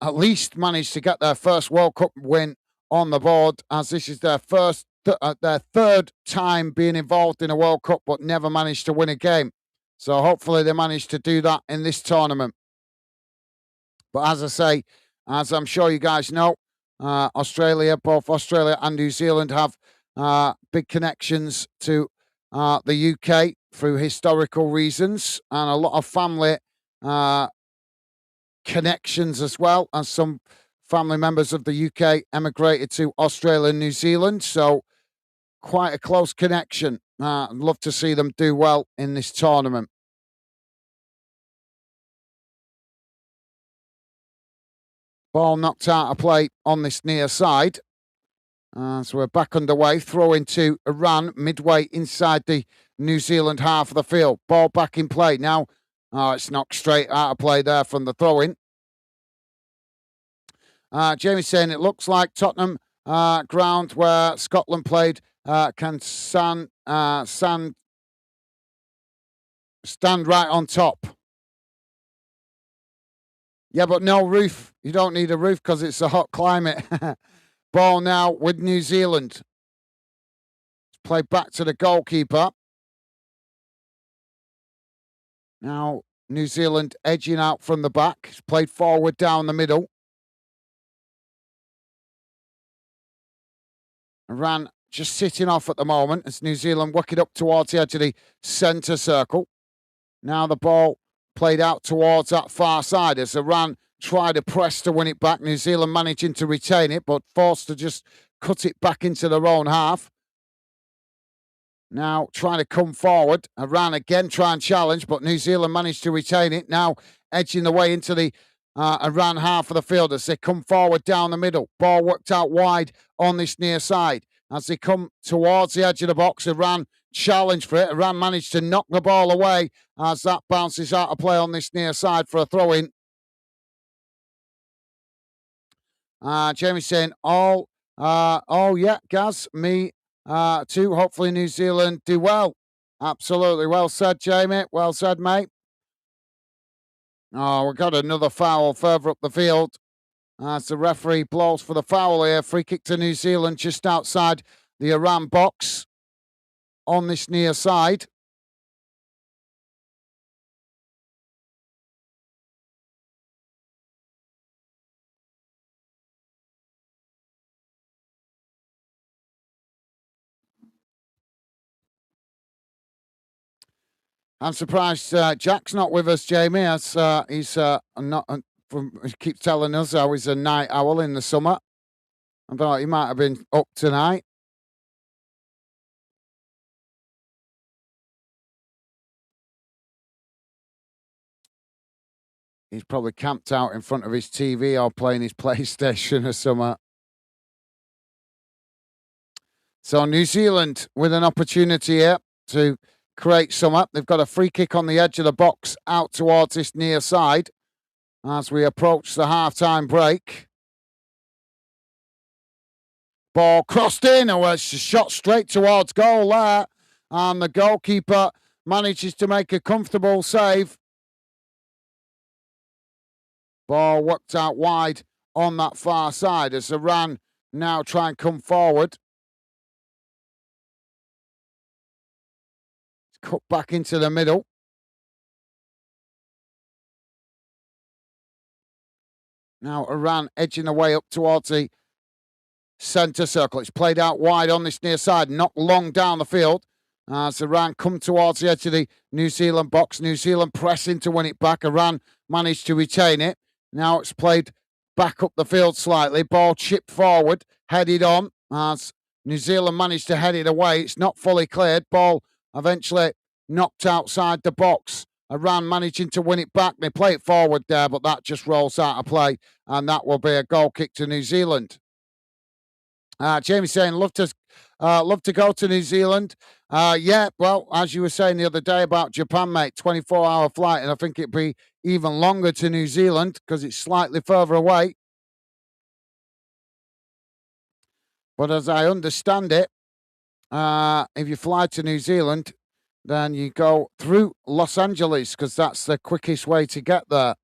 [SPEAKER 1] at least manage to get their first World Cup win on the board, as this is their their third time being involved in a World Cup, but never managed to win a game. So hopefully they manage to do that in this tournament. But as I say, as I'm sure you guys know, both Australia and New Zealand have big connections to the UK through historical reasons and a lot of family connections as well, as some family members of the UK emigrated to Australia and New Zealand. So quite a close connection. I'd love to see them do well in this tournament. Ball knocked out of play on this near side. So we're back underway. Throw into Iran midway inside the New Zealand half of the field. Ball back in play. Now, it's knocked straight out of play there from the throw in. Jamie's saying it looks like Tottenham ground where Scotland played can stand right on top. Yeah, but no roof. You don't need a roof because it's a hot climate. Ball now with New Zealand. It's played back to the goalkeeper. Now New Zealand edging out from the back. It's played forward down the middle. Iran just sitting off at the moment as New Zealand work it up towards the edge of the centre circle. Now the ball played out towards that far side as Iran tried to press to win it back. New Zealand managing to retain it, but forced to just cut it back into their own half. Now trying to come forward. Iran again try and challenge, but New Zealand managed to retain it. Now edging the way into the Iran half of the field as they come forward down the middle. Ball worked out wide on this near side. As they come towards the edge of the box, Iran challenge for it. Iran managed to knock the ball away as that bounces out of play on this near side for a throw-in. Jamie saying, oh yeah, Gaz, me too. Hopefully New Zealand do well. Absolutely. Well said, Jamie. Well said, mate. Oh, we've got another foul further up the field. As the referee blows for the foul here. Free kick to New Zealand just outside the Iran box on this near side. I'm surprised Jack's not with us, Jamie, as he's not. He keeps telling us how he's a night owl in the summer. I thought he might have been up tonight. He's probably camped out in front of his TV or playing his PlayStation or something. So New Zealand with an opportunity here to create some up. They've got a free kick on the edge of the box out towards this near side as we approach the half-time break. Ball crossed in, or it's shot straight towards goal there. And the goalkeeper manages to make a comfortable save. Ball worked out wide on that far side as Iran now try and come forward. It's cut back into the middle. Now Iran edging away up towards the centre circle. It's played out wide on this near side, not long down the field. As Iran come towards the edge of the New Zealand box. New Zealand pressing to win it back. Iran managed to retain it. Now it's played back up the field slightly. Ball chipped forward, headed on. As New Zealand managed to head it away. It's not fully cleared. Ball eventually knocked outside the box. Iran managing to win it back. They play it forward there, but that just rolls out of play. And that will be a goal kick to New Zealand. Jamie saying, love to go to New Zealand. Yeah, well, as you were saying the other day about Japan, mate, 24-hour flight, and I think it'd be even longer to New Zealand because it's slightly further away. But as I understand it, if you fly to New Zealand, then you go through Los Angeles because that's the quickest way to get there,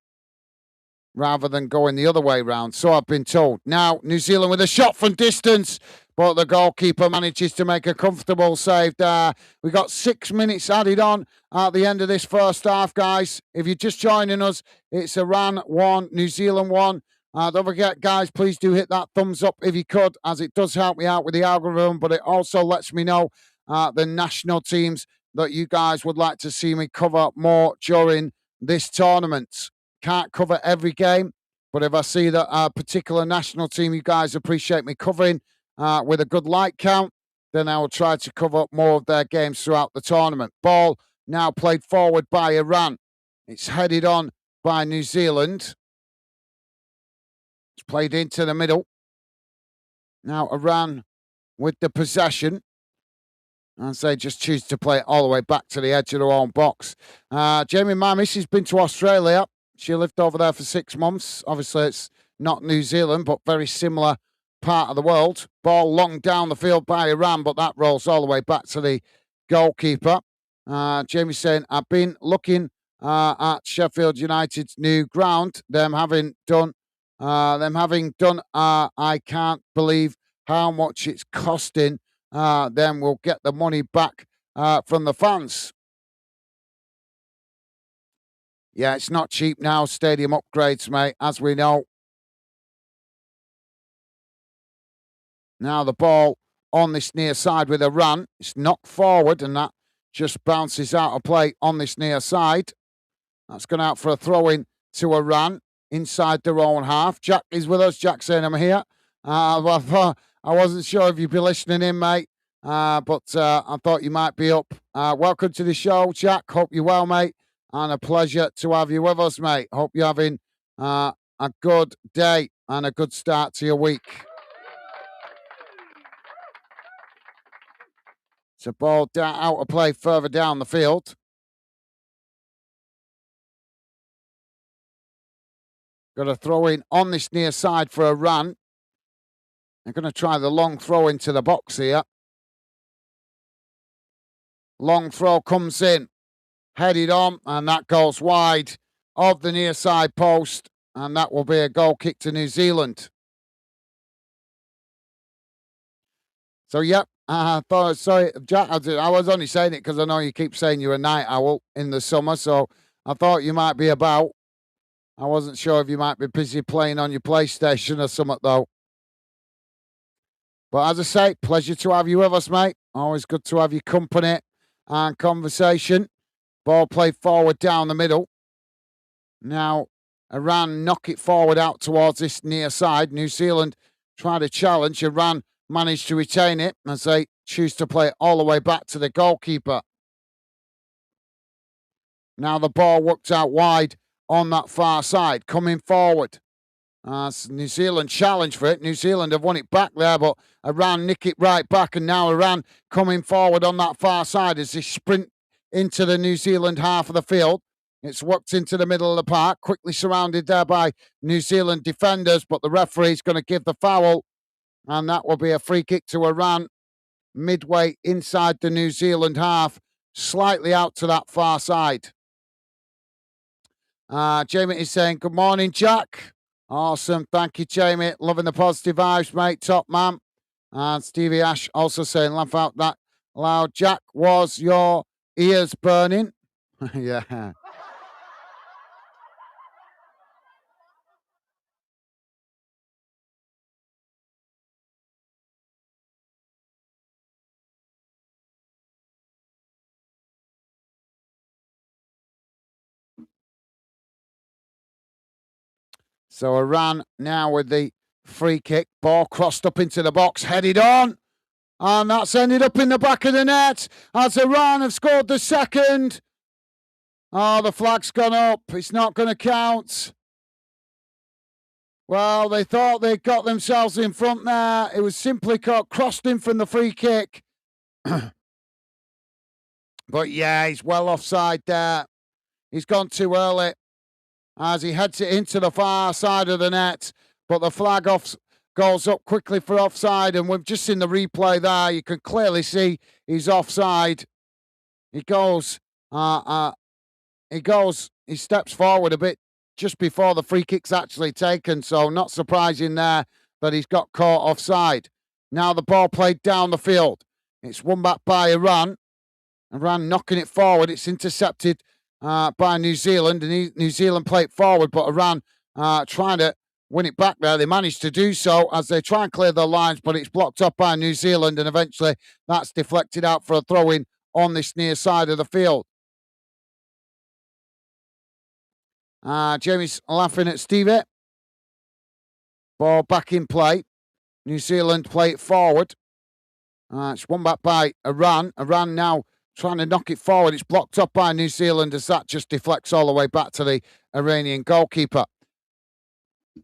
[SPEAKER 1] rather than going the other way round. So I've been told. Now, New Zealand with a shot from distance, but the goalkeeper manages to make a comfortable save there. We got 6 minutes added on at the end of this first half, guys. If you're just joining us, it's Iran 1, New Zealand 1. Don't forget, guys, please do hit that thumbs up if you could, as it does help me out with the algorithm, but it also lets me know the national teams that you guys would like to see me cover more during this tournament. Can't cover every game, but if I see that a particular national team you guys appreciate me covering with a good like count, then I will try to cover up more of their games throughout the tournament. Ball now played forward by Iran. It's headed on by New Zealand. It's played into the middle. Now Iran with the possession. And they just choose to play it all the way back to the edge of their own box. Jamie, my missus been to Australia. She lived over there for 6 months. Obviously, it's not New Zealand, but very similar part of the world. Ball long down the field by Iran, but that rolls all the way back to the goalkeeper. Jamie's saying, I've been looking at Sheffield United's new ground. Them having done, I can't believe how much it's costing. Then we'll get the money back from the fans. Yeah, it's not cheap now, stadium upgrades, mate, as we know. Now the ball on this near side with a run. It's knocked forward, and that just bounces out of play on this near side. That's gone out for a throw-in to a run inside their own half. Jack is with us. Jack saying, I'm here. Well, I wasn't sure if you'd be listening in, mate. But I thought you might be up. Welcome to the show, Jack. Hope you're well, mate. And a pleasure to have you with us, mate. Hope you're having a good day and a good start to your week. It's a ball out of play further down the field. Got a throw in on this near side for a run. They're going to try the long throw into the box here. Long throw comes in, headed on, and that goes wide of the near side post, and that will be a goal kick to New Zealand. So, yep, sorry, Jack, I was only saying it because I know you keep saying you're a night owl in the summer, so I thought you might be about. I wasn't sure if you might be busy playing on your PlayStation or something, though. But as I say, pleasure to have you with us, mate. Always good to have your company and conversation. Ball played forward down the middle. Now, Iran knock it forward out towards this near side. New Zealand try to challenge. Iran managed to retain it as they choose to play it all the way back to the goalkeeper. Now the ball worked out wide on that far side, coming forward. New Zealand challenge for it. New Zealand have won it back there, but Iran nick it right back, and now Iran coming forward on that far side as they sprint into the New Zealand half of the field. It's worked into the middle of the park, quickly surrounded there by New Zealand defenders, but the referee's going to give the foul, and that will be a free kick to Iran midway inside the New Zealand half, slightly out to that far side. Jamie is saying, good morning, Jack. Awesome. Thank you, Jamie. Loving the positive vibes, mate. Top man. And Stevie Ash also saying, laugh out that loud. Jack, was your ears burning? Yeah. So Iran now with the free kick. Ball crossed up into the box, headed on. And that's ended up in the back of the net as Iran have scored the second. Oh, the flag's gone up. It's not going to count. Well, they thought they got themselves in front there. It was simply crossed in from the free kick. But yeah, he's well offside there. He's gone too early as he heads it into the far side of the net. But the flag goes up quickly for offside, and we've just seen the replay there. You can clearly see he's offside. He steps forward a bit just before the free kick's actually taken, so not surprising there that he's got caught offside. Now the ball played down the field. It's won back by Iran. Iran knocking it forward. It's intercepted by New Zealand, and New Zealand play it forward, but Iran trying to win it back there. They managed to do so as they try and clear their lines, but it's blocked up by New Zealand, and eventually that's deflected out for a throw-in on this near side of the field. Jamie's laughing at Stevie. Ball back in play. New Zealand play it forward. It's won back by Iran. Iran now trying to knock it forward. It's blocked up by New Zealand as that just deflects all the way back to the Iranian goalkeeper.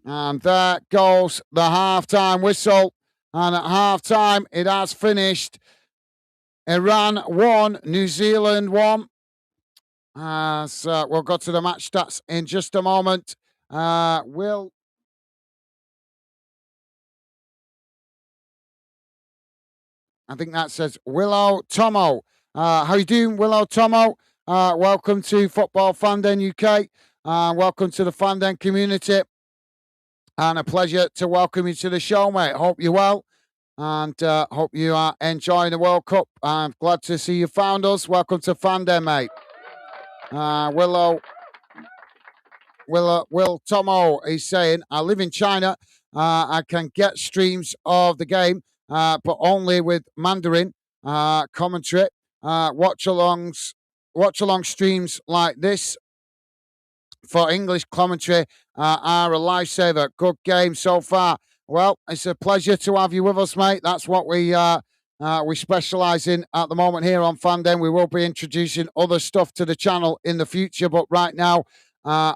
[SPEAKER 1] And there goes the halftime whistle. And at halftime, it has finished. Iran 1, New Zealand 1. So we'll go to the match stats in just a moment. Will I think that says Willow Tomo. How you doing, Willow Tomo? Welcome to Football Fandom UK. Welcome to the Fandom community. And a pleasure to welcome you to the show, mate. Hope you're well and hope you are enjoying the World Cup. I'm glad to see you found us. Welcome to Fandom, mate. Will Tomo is saying, I live in China. I can get streams of the game, but only with Mandarin commentary. Watch along streams like this for English commentary are a lifesaver. Good game so far. Well, it's a pleasure to have you with us, mate. That's what we specialise in at the moment here on Fandom. We will be introducing other stuff to the channel in the future, but right now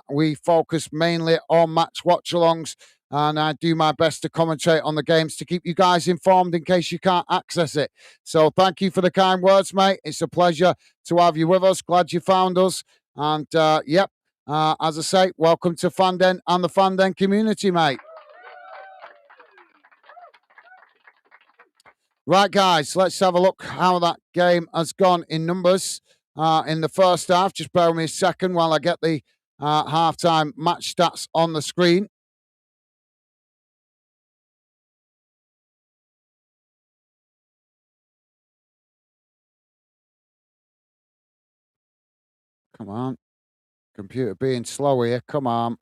[SPEAKER 1] we focus mainly on match watch-alongs, and I do my best to commentate on the games to keep you guys informed in case you can't access it. So thank you for the kind words, mate. It's a pleasure to have you with us. Glad you found us. And yep, as I say, welcome to Fandom and the Fandom community, mate. Right, guys, let's have a look how that game has gone in numbers in the first half. Just bear with me a second while I get the halftime match stats on the screen. Come on. Computer being slow here. Come on.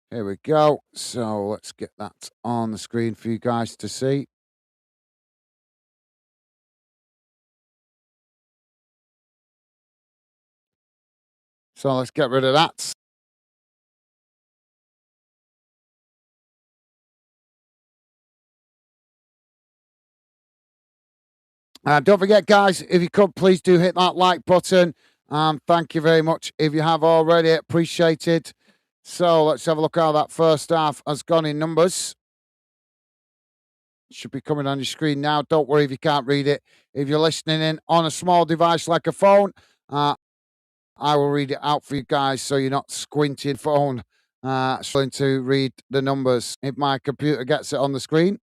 [SPEAKER 1] Here we go. So let's get that on the screen for you guys to see. So let's get rid of that. Don't forget, guys, if you could, please do hit that like button. Thank you very much if you have already. Appreciate it. So let's have a look how that first half has gone in numbers. Should be coming on your screen now. Don't worry if you can't read it. If you're listening in on a small device like a phone, I will read it out for you guys so you're not squinting phone, struggling to read the numbers. If my computer gets it on the screen,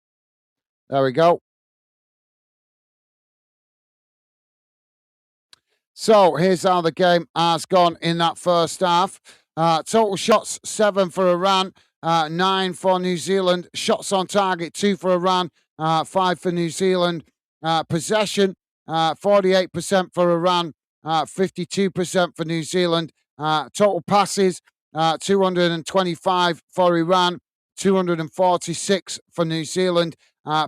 [SPEAKER 1] there we go. So here's how the game has gone in that first half. Total shots, 7 for Iran, 9 for New Zealand. Shots on target, 2 for Iran, 5 for New Zealand. Possession, 48% for Iran, 52% for New Zealand. Total passes, 225 for Iran, 246 for New Zealand.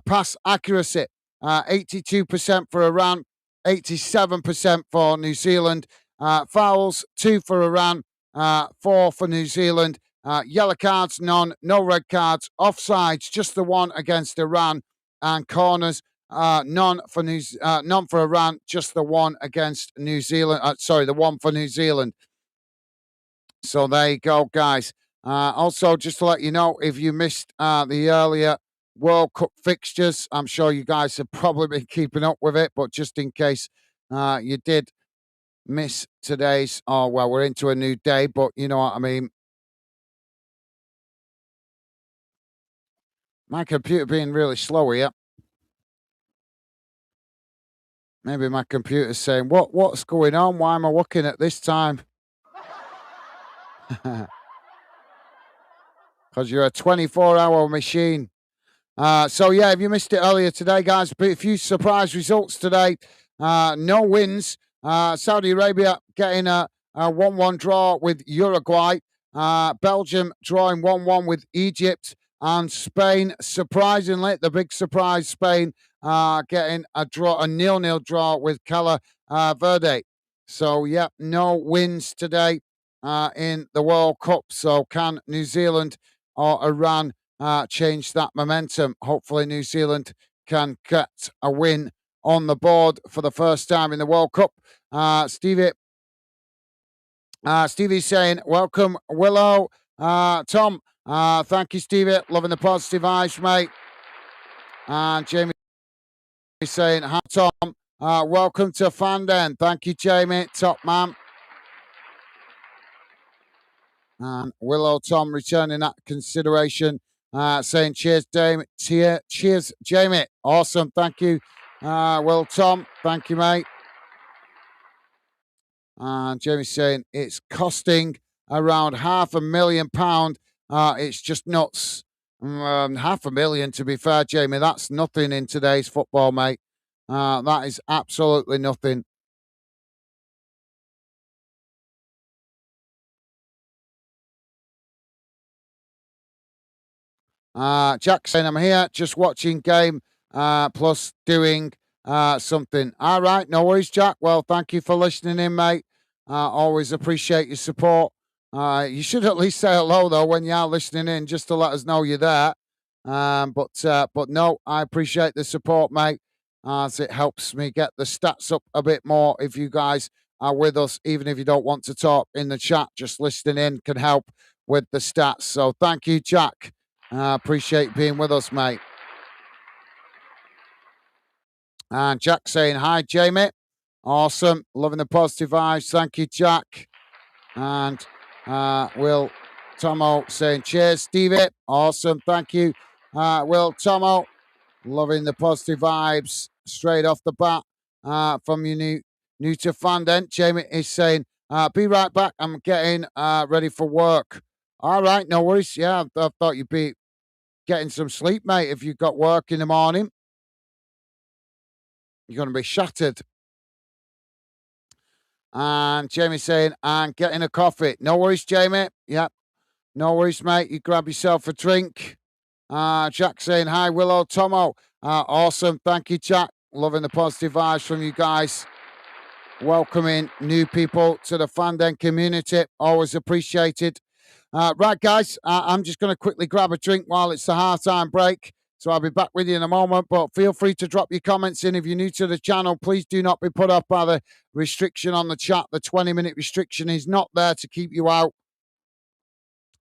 [SPEAKER 1] Pass accuracy, 82% for Iran, 87% for New Zealand. Fouls, 2 for Iran, 4 for New Zealand. Yellow cards, none. No red cards. Offsides, just the one against Iran. And corners, none for Iran, just the one against New Zealand. The one for New Zealand. So there you go, guys. Also, just to let you know, if you missed the earlier World Cup fixtures, I'm sure you guys have probably been keeping up with it, but just in case you did miss today's, we're into a new day, but you know what I mean. My computer being really slow here. Maybe my computer's saying, what's going on? Why am I looking at this time? Because you're a 24-hour machine. So, yeah, if you missed it earlier today, guys, a few surprise results today. No wins. Saudi Arabia getting a 1-1 draw with Uruguay. Belgium drawing 1-1 with Egypt. And Spain, surprisingly, the big surprise, Spain getting a 0-0 draw with Cala Verde. So, yeah, no wins today in the World Cup. So, can New Zealand or Iran change that momentum? Hopefully, New Zealand can get a win on the board for the first time in the World Cup. Stevie, Stevie's saying, welcome, Willow. Tom, thank you, Stevie. Loving the positive vibes, mate. And Jamie saying, hi, Tom. Welcome to Fanden. Thank you, Jamie. Top man. And Willow Tom returning that consideration, saying, cheers, Jamie. Cheers, Jamie. Awesome. Thank you, Will Tom. Thank you, mate. And Jamie's saying it's costing around £500,000. It's just nuts. £500,000, to be fair, Jamie. That's nothing in today's football, mate. That is absolutely nothing. Jack saying I'm here, just watching game, plus doing something. All right, no worries, Jack. Well, thank you for listening in, mate. Always appreciate your support. You should at least say hello though when you are listening in, just to let us know you're there. But no, I appreciate the support, mate, as it helps me get the stats up a bit more. If you guys are with us, even if you don't want to talk in the chat, just listening in can help with the stats. So thank you, Jack. Appreciate being with us, mate. And Jack saying, hi, Jamie. Awesome. Loving the positive vibes. Thank you, Jack. And Will Tomo saying, cheers, Stevie. Awesome. Thank you, Will Tomo. Loving the positive vibes straight off the bat from you new to Fanden. Jamie is saying, be right back. I'm getting ready for work. All right, no worries. Yeah, I thought you'd be getting some sleep, mate. If you've got work in the morning, you're going to be shattered. And Jamie saying, and getting a coffee. No worries, Jamie. Yep. No worries, mate. You grab yourself a drink. Jack saying, hi, Willow Tomo. Awesome. Thank you, Jack. Loving the positive vibes from you guys. Welcoming new people to the Fanden community. Always appreciated. Right, guys, I'm just going to quickly grab a drink while it's the half-time break. So I'll be back with you in a moment, but feel free to drop your comments in. If you're new to the channel, please do not be put off by the restriction on the chat. The 20-minute restriction is not there to keep you out.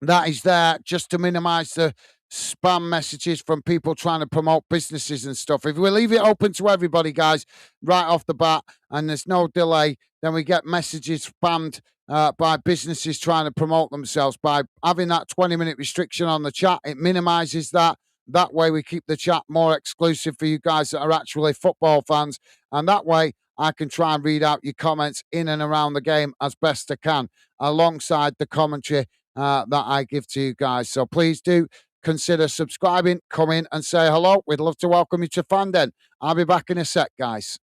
[SPEAKER 1] That is there just to minimize the spam messages from people trying to promote businesses and stuff. If we leave it open to everybody, guys, right off the bat, and there's no delay, then we get messages spammed by businesses trying to promote themselves. By having that 20-minute restriction on the chat, it minimizes that. That way, we keep the chat more exclusive for you guys that are actually football fans. And that way, I can try and read out your comments in and around the game as best I can, alongside the commentary that I give to you guys. So please do consider subscribing, come in and say hello. We'd love to welcome you to Fanden. I'll be back in a sec, guys.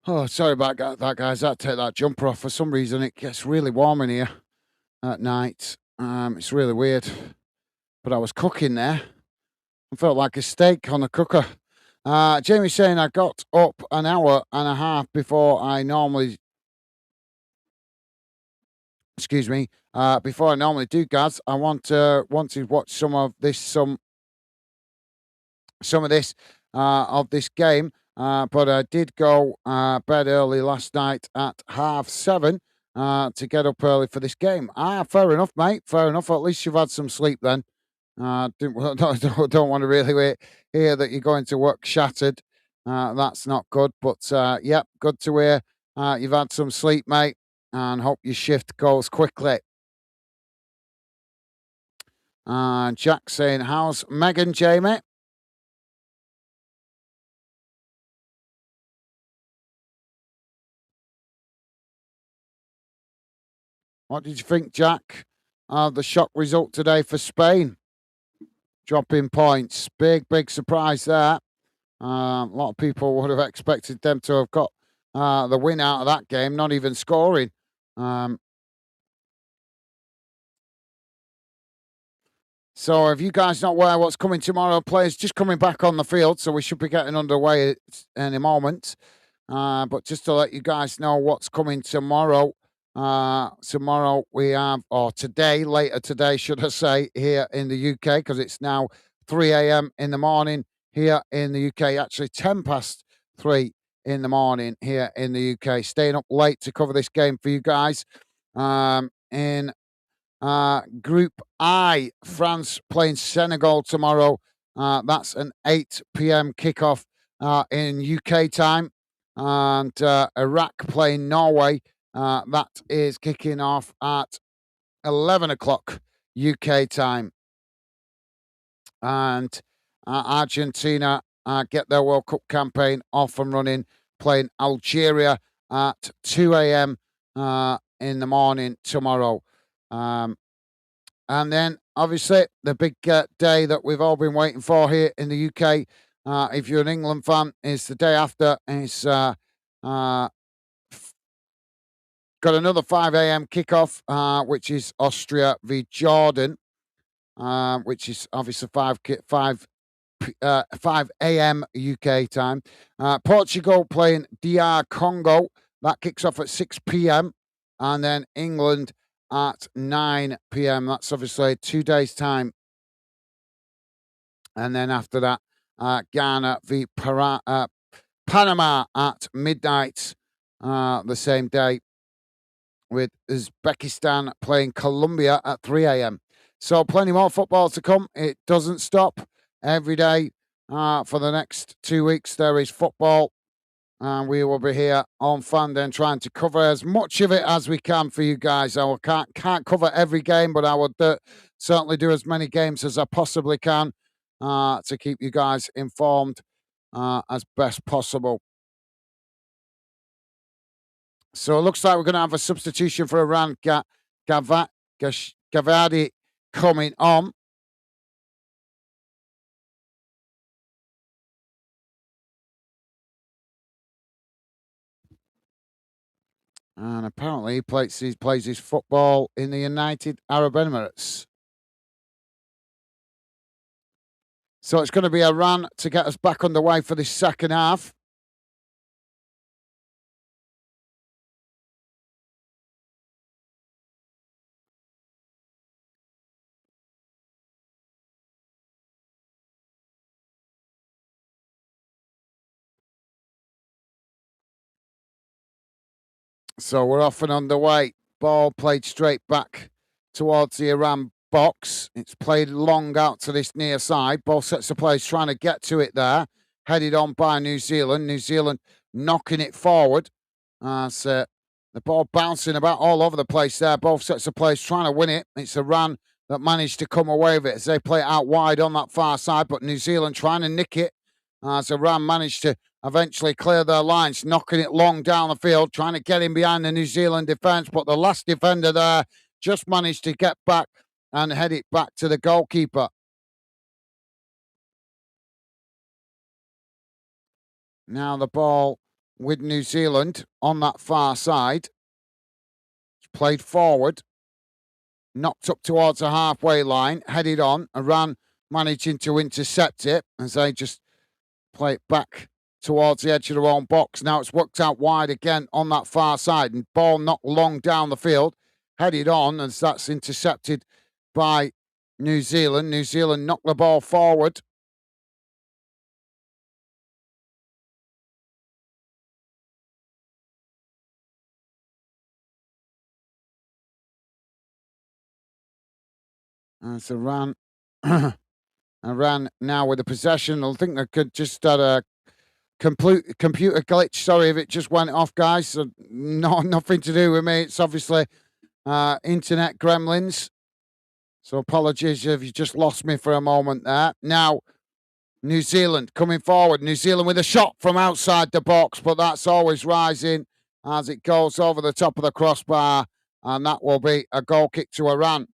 [SPEAKER 1] Oh, sorry about that, guys. I take that jumper off. For some reason, it gets really warm in here at night. It's really weird. But I was cooking there. I felt like a steak on a cooker. Jamie's saying I got up an hour and a half before I normally, excuse me, before I normally do, guys. I want to watch some of this of this game. But I did go bed early last night at 7:30 to get up early for this game. Fair enough, mate. Fair enough. At least you've had some sleep then. Don't want to really hear that you're going to work shattered. That's not good. But yep, good to hear you've had some sleep, mate, and hope your shift goes quickly. Jack saying, "How's Megan, Jamie?" What did you think, Jack, of the shock result today for Spain? Dropping points. Big surprise there. A lot of people would have expected them to have got the win out of that game, not even scoring. Um, so, if you guys not aware what's coming tomorrow, players just coming back on the field, so we should be getting underway in a moment. But just to let you guys know what's coming tomorrow. Tomorrow we have, or today, later today, should I say, here in the UK, because it's now 3 a.m. in the morning here in the UK. Actually, 10 past 3 in the morning here in the UK. Staying up late to cover this game for you guys. In Group I, France playing Senegal tomorrow. That's an 8 p.m. kickoff in UK time. And Iraq playing Norway. That is kicking off at 11 o'clock UK time. And Argentina get their World Cup campaign off and running, playing Algeria at 2 a.m. In the morning tomorrow. And then, obviously, the big day that we've all been waiting for here in the UK, if you're an England fan, is the day after. It's got another 5 a.m. kickoff, which is Austria v Jordan, which is obviously 5 a.m. UK time. Portugal playing DR Congo. That kicks off at 6 p.m. And then England at 9 p.m. That's obviously 2 days' time. And then after that, Ghana v Panama at midnight the same day, with Uzbekistan playing Colombia at 3 a.m. So plenty more football to come. It doesn't stop every day. For the next 2 weeks, there is football. And we will be here on Fandom trying to cover as much of it as we can for you guys. Can't cover every game, but I would certainly do as many games as I possibly can to keep you guys informed as best possible. So it looks like we're going to have a substitution for Iran. Gavadi coming on. And apparently he plays his football in the United Arab Emirates. So it's going to be Iran to get us back underway for this second half. So we're off and underway. Ball played straight back towards the Iran box. It's played long out to this near side. Both sets of players trying to get to it there. Headed on by New Zealand. New Zealand knocking it forward. So the ball bouncing about all over the place there. Both sets of players trying to win it. It's Iran that managed to come away with it as they play it out wide on that far side. But New Zealand trying to nick it. As Iran managed to eventually clear their lines, knocking it long down the field, trying to get in behind the New Zealand defence. But the last defender there just managed to get back and head it back to the goalkeeper. Now the ball with New Zealand on that far side. It's played forward, knocked up towards the halfway line, headed on. Iran managing to intercept it as they just play it back towards the edge of their own box. Now it's worked out wide again on that far side, and ball knocked long down the field, headed on, as that's intercepted by New Zealand. New Zealand knocked the ball forward. As Iran, Iran now with the possession. I think they could just had a computer glitch. Sorry if it just went off, guys. So nothing to do with me. It's obviously internet gremlins. So apologies if you just lost me for a moment there. Now, New Zealand coming forward. New Zealand with a shot from outside the box, but that's always rising as it goes over the top of the crossbar, and that will be a goal kick to Iran.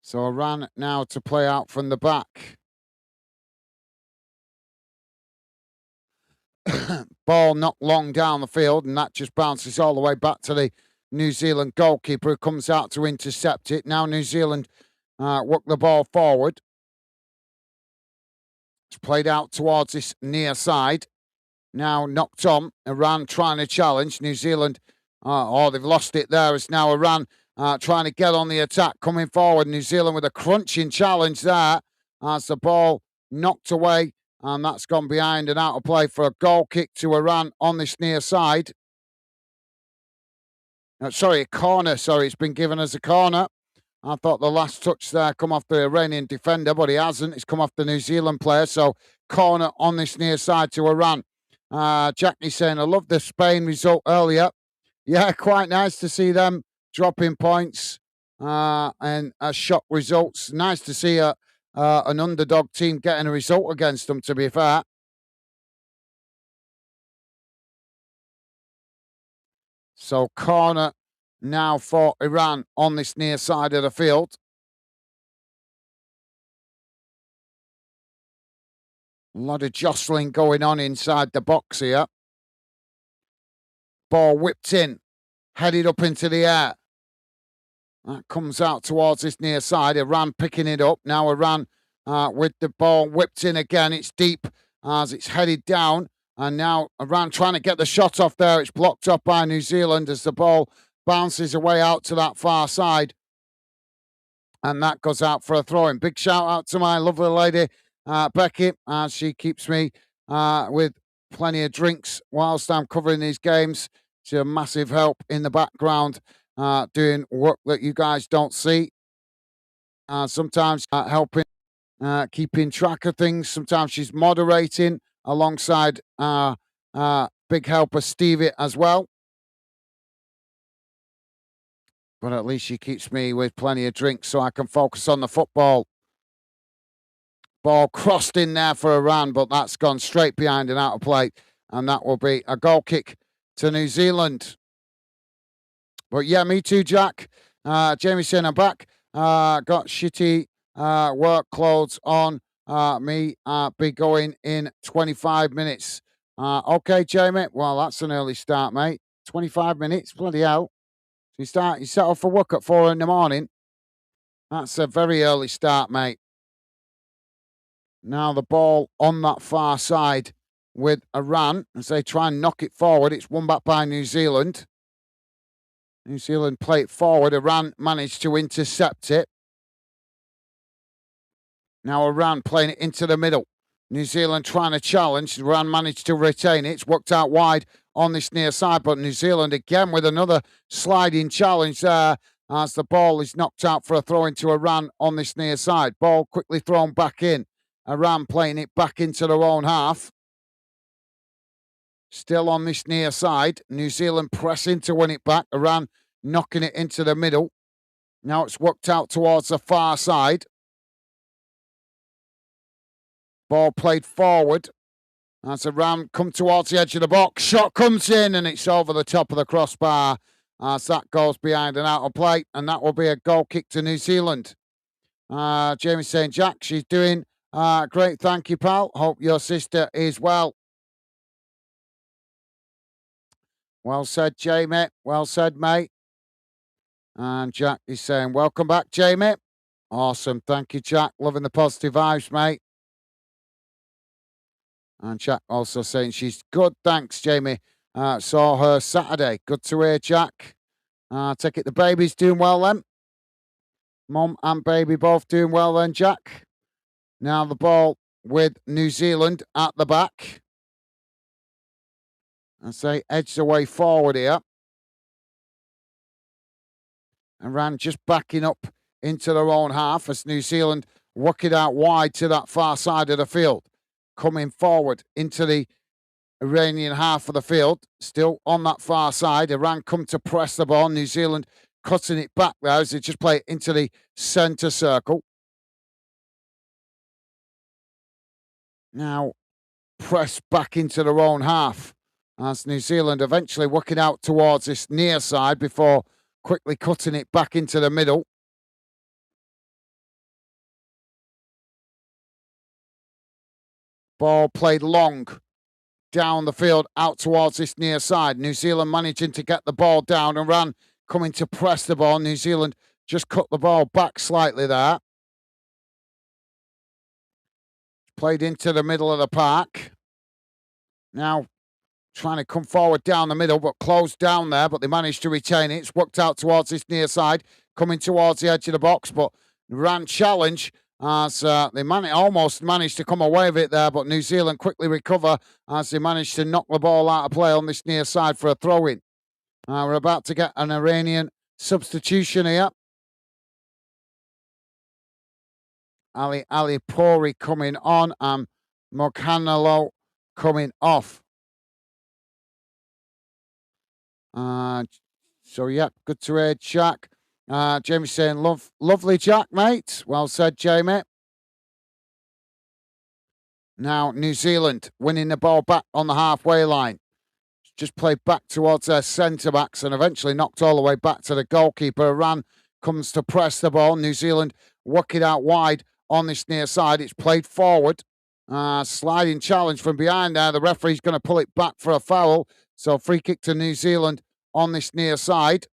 [SPEAKER 1] So Iran now to play out from the back. Ball knocked long down the field, and that just bounces all the way back to the New Zealand goalkeeper, who comes out to intercept it. Now New Zealand work the ball forward. It's played out towards this near side. Now knocked on. Iran trying to challenge. New Zealand, they've lost it there. It's now Iran trying to get on the attack, coming forward. New Zealand with a crunching challenge there as the ball knocked away, and that's gone behind and out of play for a goal kick to Iran on this near side. A corner. Sorry, it's been given as a corner. I thought the last touch there come off the Iranian defender, but he hasn't. It's come off the New Zealand player. So corner on this near side to Iran. Jackie saying, I love the Spain result earlier. Yeah, quite nice to see them dropping points and shock results. Nice to see an underdog team getting a result against them, to be fair. So corner now for Iran on this near side of the field. A lot of jostling going on inside the box here. Ball whipped in, headed up into the air. That comes out towards this near side. Iran picking it up. Now Iran with the ball whipped in again. It's deep as it's headed down. And now Iran trying to get the shot off there. It's blocked up by New Zealand as the ball bounces away out to that far side. And that goes out for a throw-in. Big shout out to my lovely lady, Becky, as she keeps me with plenty of drinks whilst I'm covering these games. She's a massive help in the background, doing work that you guys don't see. Sometimes helping, keeping track of things. Sometimes she's moderating alongside big helper Stevie as well. But at least she keeps me with plenty of drinks so I can focus on the football. Ball crossed in there for Iran, but that's gone straight behind and out of play. And that will be a goal kick to New Zealand. But yeah, me too, Jack. Jamie saying I'm back. Got shitty work clothes on. Me be going in 25 minutes. Okay, Jamie. Well, that's an early start, mate. 25 minutes. Bloody hell. You set off for work at 4 a.m. That's a very early start, mate. Now the ball on that far side with Iran as they try and knock it forward. It's won back by New Zealand. New Zealand play it forward. Iran managed to intercept it. Now Iran playing it into the middle. New Zealand trying to challenge. Iran managed to retain it. It's worked out wide on this near side, but New Zealand again with another sliding challenge there as the ball is knocked out for a throw into Iran on this near side. Ball quickly thrown back in. Iran playing it back into their own half. Still on this near side. New Zealand pressing to win it back. Iran knocking it into the middle. Now it's worked out towards the far side. Ball played forward. As Iran come towards the edge of the box. Shot comes in and it's over the top of the crossbar as that goes behind and out of play. And that will be a goal kick to New Zealand. Jamie saying, Jack, she's doing great. Thank you, pal. Hope your sister is well. Well said, Jamie. Well said, mate. And Jack is saying, welcome back, Jamie. Awesome. Thank you, Jack. Loving the positive vibes, mate. And Jack also saying she's good. Thanks, Jamie. Saw her Saturday. Good to hear, Jack. Take it the baby's doing well then. Mum and baby both doing well then, Jack. Now the ball with New Zealand at the back. And say edge the way forward here. And ran just backing up into their own half as New Zealand work it out wide to that far side of the field. Coming forward into the Iranian half of the field, still on that far side. Iran come to press the ball. New Zealand cutting it back there as they just play it into the centre circle. Now press back into their own half as New Zealand eventually working out towards this near side before quickly cutting it back into the middle. Ball played long down the field out towards this near side. New Zealand managing to get the ball down and Iran coming to press the ball. New Zealand just cut the ball back slightly there. Played into the middle of the park. Now trying to come forward down the middle, but closed down there, but they managed to retain it. It's worked out towards this near side, coming towards the edge of the box, but Iran challenge as they almost managed to come away with it there, but New Zealand quickly recover as they managed to knock the ball out of play on this near side for a throw-in. We're about to get an Iranian substitution here. Ali Pori coming on and Mokhanalo coming off. So yeah, good to hear, Jack. Jamie saying, lovely Jack, mate. Well said, Jamie. Now, New Zealand winning the ball back on the halfway line. Just played back towards their centre backs and eventually knocked all the way back to the goalkeeper. Iran comes to press the ball. New Zealand work it out wide on this near side. It's played forward. Sliding challenge from behind there. The referee's going to pull it back for a foul. So free kick to New Zealand on this near side.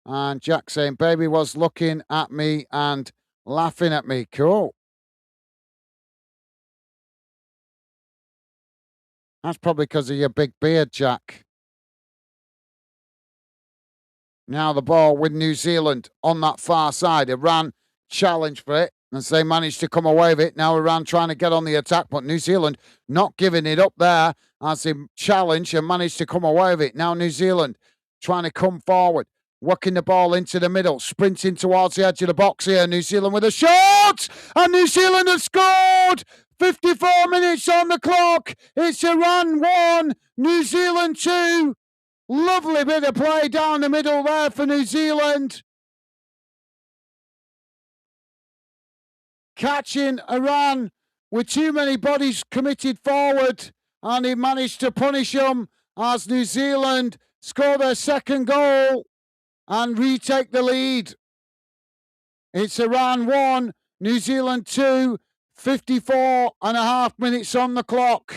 [SPEAKER 1] And Jack saying, baby was looking at me and laughing at me. Cool. That's probably because of your big beard, Jack. Now the ball with New Zealand on that far side. Iran challenge for it as they managed to come away with it. Now Iran trying to get on the attack, but New Zealand not giving it up there as they challenge and managed to come away with it. Now New Zealand trying to come forward, working the ball into the middle, sprinting towards the edge of the box here. New Zealand with a shot, and New Zealand has scored. 54 minutes on the clock. It's Iran 1, New Zealand 2. Lovely bit of play down the middle there for New Zealand. Catching Iran with too many bodies committed forward, and he managed to punish them as New Zealand score their second goal and retake the lead. It's Iran 1, New Zealand 2, 54 and a half minutes on the clock.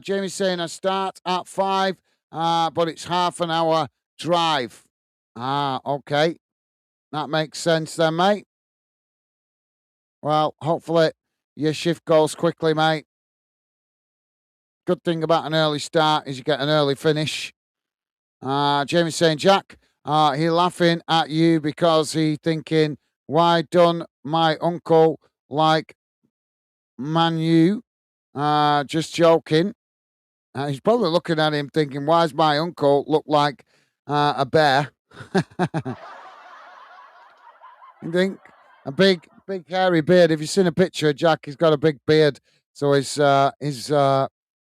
[SPEAKER 1] Jamie's saying I start at 5, but it's half an hour drive. Okay. That makes sense then, mate. Well, hopefully your shift goes quickly, mate. Good thing about an early start is you get an early finish. Jamie's saying, Jack, he laughing at you because he thinking, why done my uncle like Manu? Just joking. He's probably looking at him thinking, why does my uncle look like a bear? You think? A big hairy beard. If you've seen a picture of Jack, he's got a big beard. So his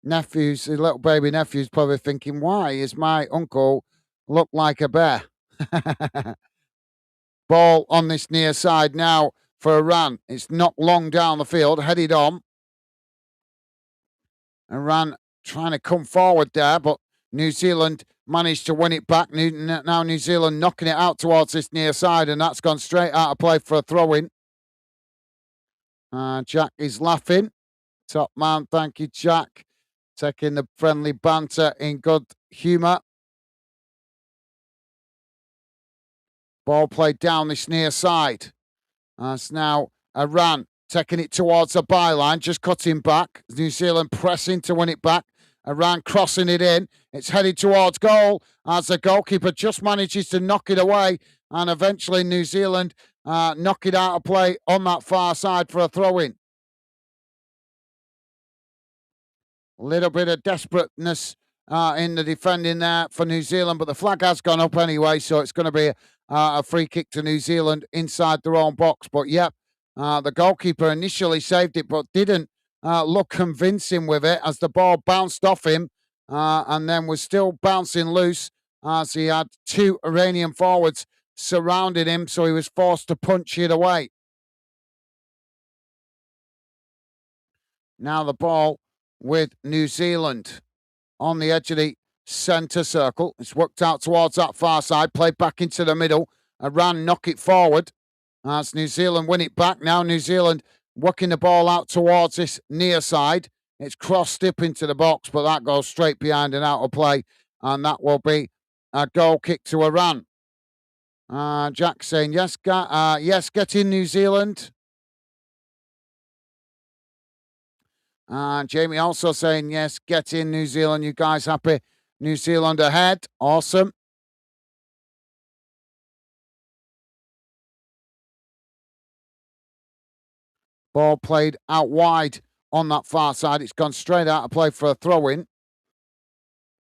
[SPEAKER 1] nephews, his little baby nephews, probably thinking, why is my uncle look like a bear? Ball on this near side now for Iran. It's knocked long down the field, headed on. Iran trying to come forward there, but New Zealand managed to win it back. Now New Zealand knocking it out towards this near side, and that's gone straight out of play for a throw-in. Jack is laughing. Top man, thank you, Jack. Taking the friendly banter in good humour. Ball played down this near side. It's now Iran taking it towards the byline, just cutting back. New Zealand pressing to win it back. Iran crossing it in. It's headed towards goal as the goalkeeper just manages to knock it away. And eventually New Zealand knock it out of play on that far side for a throw-in. A little bit of desperateness in the defending there for New Zealand, but the flag has gone up anyway, so it's going to be a free kick to New Zealand inside their own box. But yep, the goalkeeper initially saved it, but didn't look convincing with it as the ball bounced off him and then was still bouncing loose as he had two Iranian forwards surrounding him, so he was forced to punch it away. Now the ball with New Zealand on the edge of the centre circle. It's worked out towards that far side, played back into the middle. Iran knock it forward as New Zealand win it back. Now New Zealand working the ball out towards this near side. It's crossed up into the box, but that goes straight behind and out of play, and that will be a goal kick to Iran. Jack saying, yes, get in New Zealand. Jamie also saying, yes, get in New Zealand. You guys happy? New Zealand ahead. Awesome. Ball played out wide on that far side. It's gone straight out of play for a throw-in.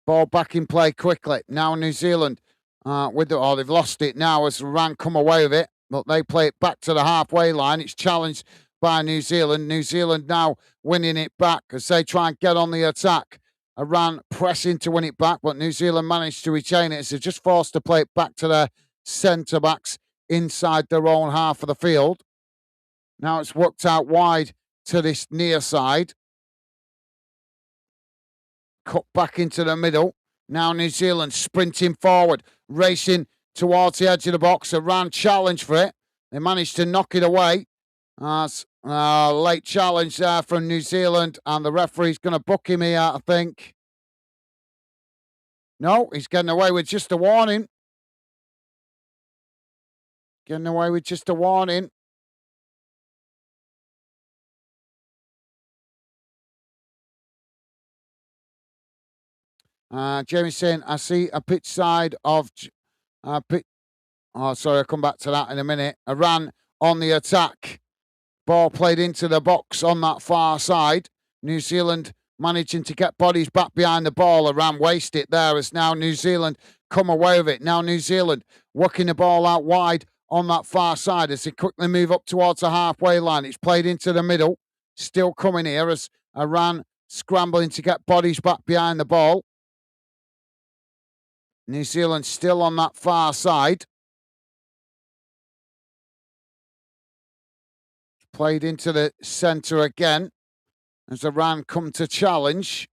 [SPEAKER 1] Ball back in play quickly. Now New Zealand they've lost it now as Iran come away with it, but they play it back to the halfway line. It's challenged by New Zealand. New Zealand now winning it back as they try and get on the attack. Iran pressing to win it back, but New Zealand managed to retain it. So they're just forced to play it back to their centre-backs inside their own half of the field. Now it's worked out wide to this near side. Cut back into the middle. Now New Zealand sprinting forward, racing towards the edge of the box. Iran challenge for it. They managed to knock it away. Late challenge there from New Zealand, and the referee's going to book him here, I think. No, he's getting away with just a warning. Getting away with just a warning. Jamie's saying, I see a pitch side of... Oh, sorry, I'll come back to that in a minute. Iran on the attack. Ball played into the box on that far side. New Zealand managing to get bodies back behind the ball. Iran waste it there as now New Zealand come away with it. Now New Zealand working the ball out wide on that far side as they quickly move up towards the halfway line. It's played into the middle. Still coming here as Iran scrambling to get bodies back behind the ball. New Zealand still on that far side. Played into the centre again as Iran come to challenge.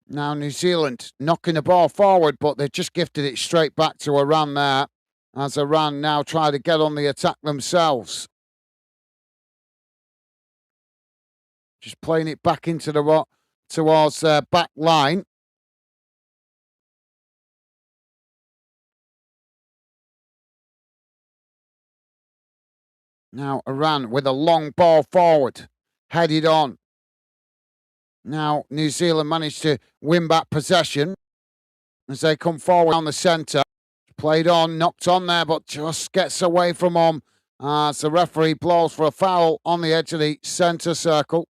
[SPEAKER 1] Now New Zealand knocking the ball forward, but they've just gifted it straight back to Iran there as Iran now try to get on the attack themselves. Just playing it back into the towards their back line. Now Iran with a long ball forward, headed on. Now New Zealand managed to win back possession as they come forward on the centre. Played on, knocked on there, but just gets away from them. As the referee blows for a foul on the edge of the centre circle.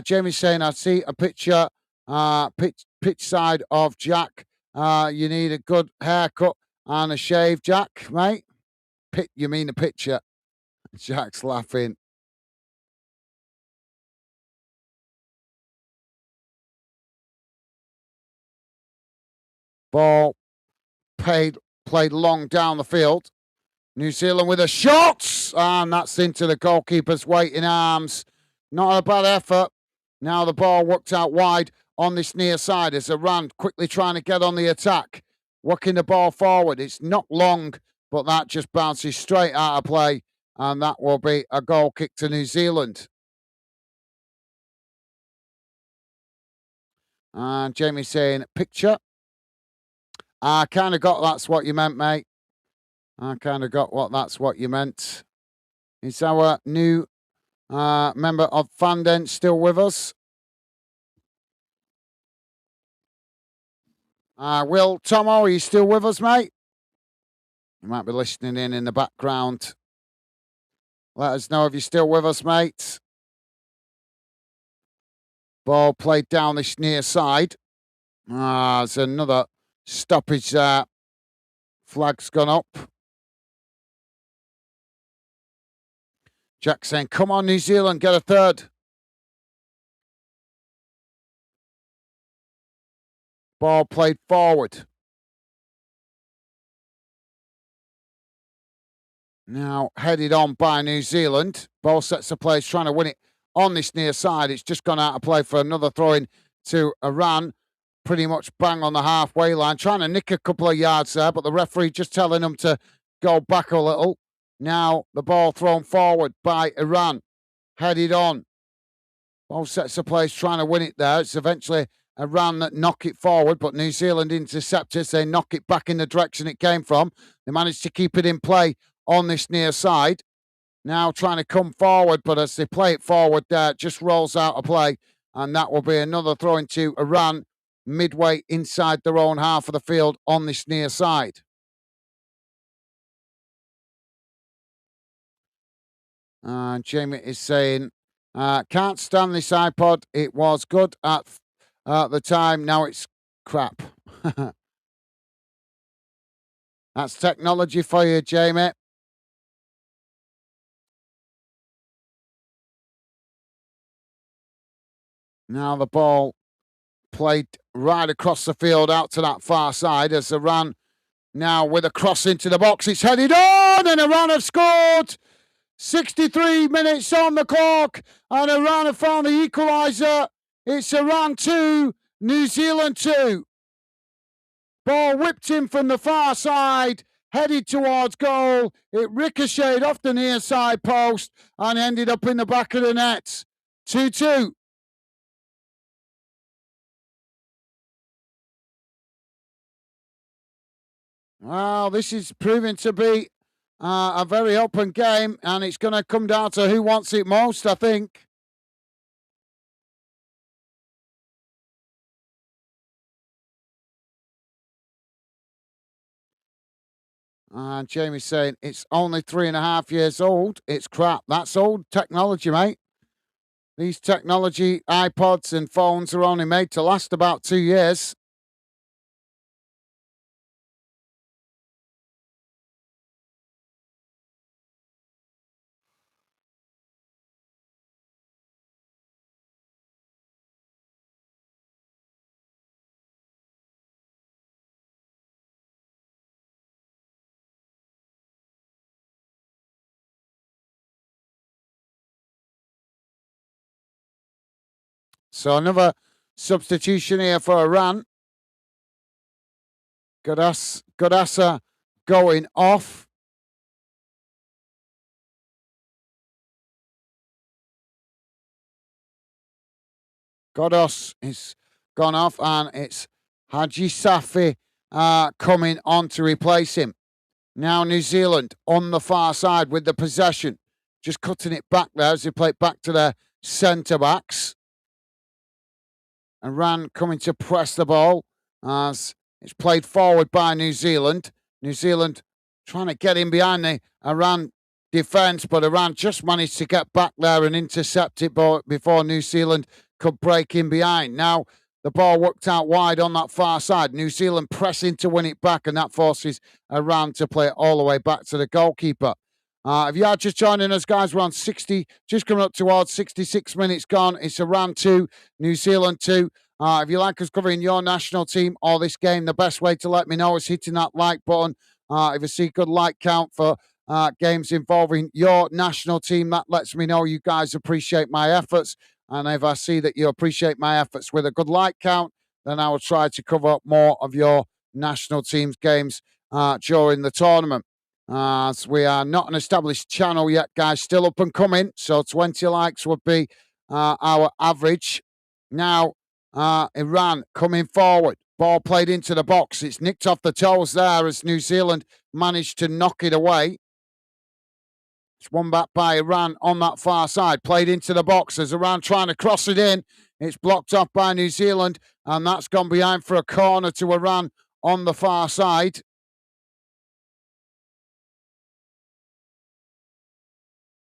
[SPEAKER 1] Jamie's saying, I see a picture, pitch side of Jack. You need a good haircut and a shave, Jack, mate. You mean a picture? Jack's laughing. Ball played long down the field. New Zealand with a shot, and that's into the goalkeeper's waiting arms. Not a bad effort. Now the ball worked out wide on this near side as Iran quickly trying to get on the attack, working the ball forward. It's not long, but that just bounces straight out of play, and that will be a goal kick to New Zealand. And Jamie saying, picture. I kind of got that's what you meant, mate. I kind of got that's what you meant. Is our new member of Fanden still with us? Will Tomo, are you still with us, mate? You might be listening in the background. Let us know if you're still with us, mate. Ball played down this near side. There's another stoppage there. Flag's gone up. Jack saying, come on, New Zealand, get a third. Ball played forward. Now headed on by New Zealand. Ball sets of play, trying to win it on this near side. It's just gone out of play for another throw-in to Iran. Pretty much bang on the halfway line. Trying to nick a couple of yards there, but the referee just telling them to go back a little. Now the ball thrown forward by Iran. Headed on. Ball sets of play, trying to win it there. It's eventually Iran that knock it forward, but New Zealand interceptors. They knock it back in the direction it came from. They managed to keep it in play on this near side. Now trying to come forward, but as they play it forward there, it just rolls out of play. And that will be another throw into Iran midway inside their own half of the field on this near side. Jamie is saying, can't stand this iPod. It was good at the time. Now it's crap. That's technology for you, Jamie. Now the ball played right across the field out to that far side as Iran now with a cross into the box. It's headed on and Iran have scored. 63 minutes on the clock and Iran have found the equaliser. It's Iran 2, New Zealand 2. Ball whipped in from the far side, headed towards goal. It ricocheted off the near side post and ended up in the back of the net. 2-2. Well, this is proving to be a very open game, and it's going to come down to who wants it most, I think. And Jamie's saying, it's only 3.5 years old. It's crap. That's old technology, mate. These technology iPods and phones are only made to last about 2 years. So another substitution here for Iran. Godassa going off. Godos is gone off, and it's Haji Safi coming on to replace him. Now New Zealand on the far side with the possession, just cutting it back there as they play it back to their centre backs. Iran coming to press the ball as it's played forward by New Zealand. New Zealand trying to get in behind the Iran defence, but Iran just managed to get back there and intercept it before New Zealand could break in behind. Now the ball worked out wide on that far side. New Zealand pressing to win it back, and that forces Iran to play it all the way back to the goalkeeper. If you are just joining us, guys, we're on 60, just coming up towards 66 minutes gone. It's Iran 2, New Zealand 2. If you like us covering your national team or this game, the best way to let me know is hitting that like button. If you see a good like count for games involving your national team. That lets me know you guys appreciate my efforts. And if I see that you appreciate my efforts with a good like count, then I will try to cover up more of your national team's games during the tournament. As we are not an established channel yet, guys, still up and coming. So 20 likes would be our average. Now, Iran coming forward. Ball played into the box. It's nicked off the toes there as New Zealand managed to knock it away. It's won back by Iran on that far side. Played into the box as Iran trying to cross it in. It's blocked off by New Zealand, and that's gone behind for a corner to Iran on the far side.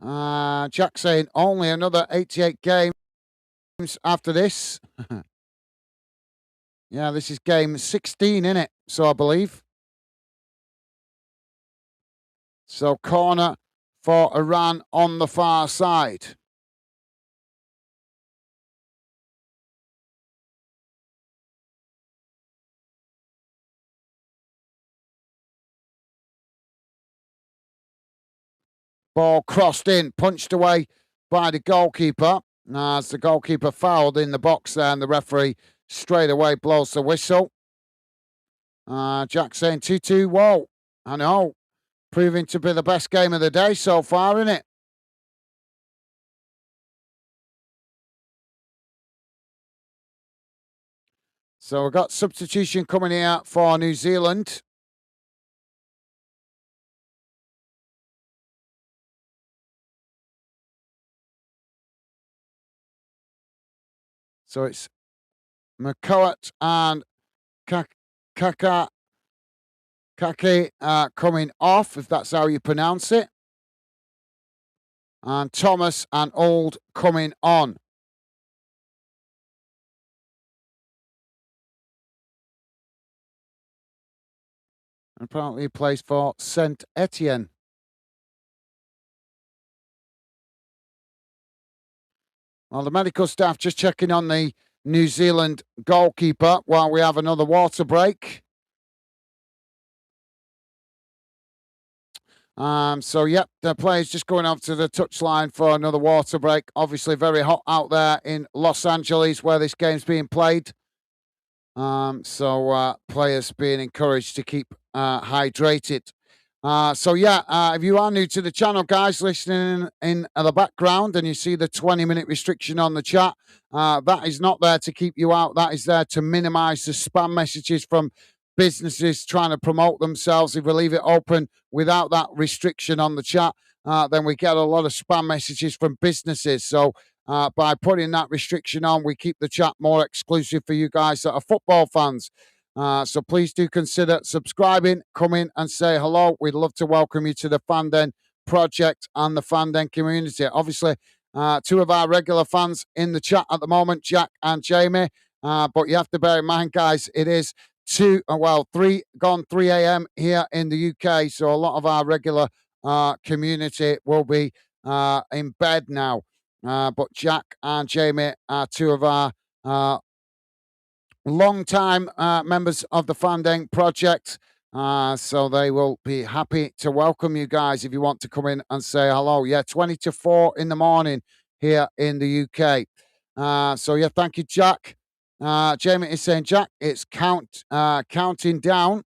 [SPEAKER 1] Jack saying only another 88 games after this. Yeah, this is game 16, isn't it? So I believe. So corner for Iran on the far side. Ball crossed in, punched away by the goalkeeper. As the goalkeeper fouled in the box there, and the referee straight away blows the whistle. Jack saying 2-2. Whoa, I know. Proving to be the best game of the day so far, isn't it? So we've got substitution coming here for New Zealand. So it's McCourt and Kake coming off, if that's how you pronounce it. And Thomas and Old coming on. Apparently he plays for Saint Etienne. Well, the medical staff just checking on the New Zealand goalkeeper while we have another water break. So, yep, the players just going up to the touchline for another water break. Obviously, very hot out there in Los Angeles where this game's being played. So players being encouraged to keep hydrated. If you are new to the channel, guys, listening in the background and you see the 20-minute restriction on the chat, that is not there to keep you out. That is there to minimize the spam messages from businesses trying to promote themselves. If we leave it open without that restriction on the chat, then we get a lot of spam messages from businesses. So by putting that restriction on, we keep the chat more exclusive for you guys that are football fans. So please do consider subscribing, come in and say hello. We'd love to welcome you to the Fanden project and the Fanden community. Obviously, two of our regular fans in the chat at the moment, Jack and Jamie. But you have to bear in mind, guys, it is 3 a.m. here in the UK. So a lot of our regular community will be in bed now. But Jack and Jamie are two of our long-time members of the Fandeng project. So they will be happy to welcome you guys if you want to come in and say hello. Yeah, 20 to 4 in the morning here in the UK. Thank you, Jack. Jamie is saying, Jack, it's counting down.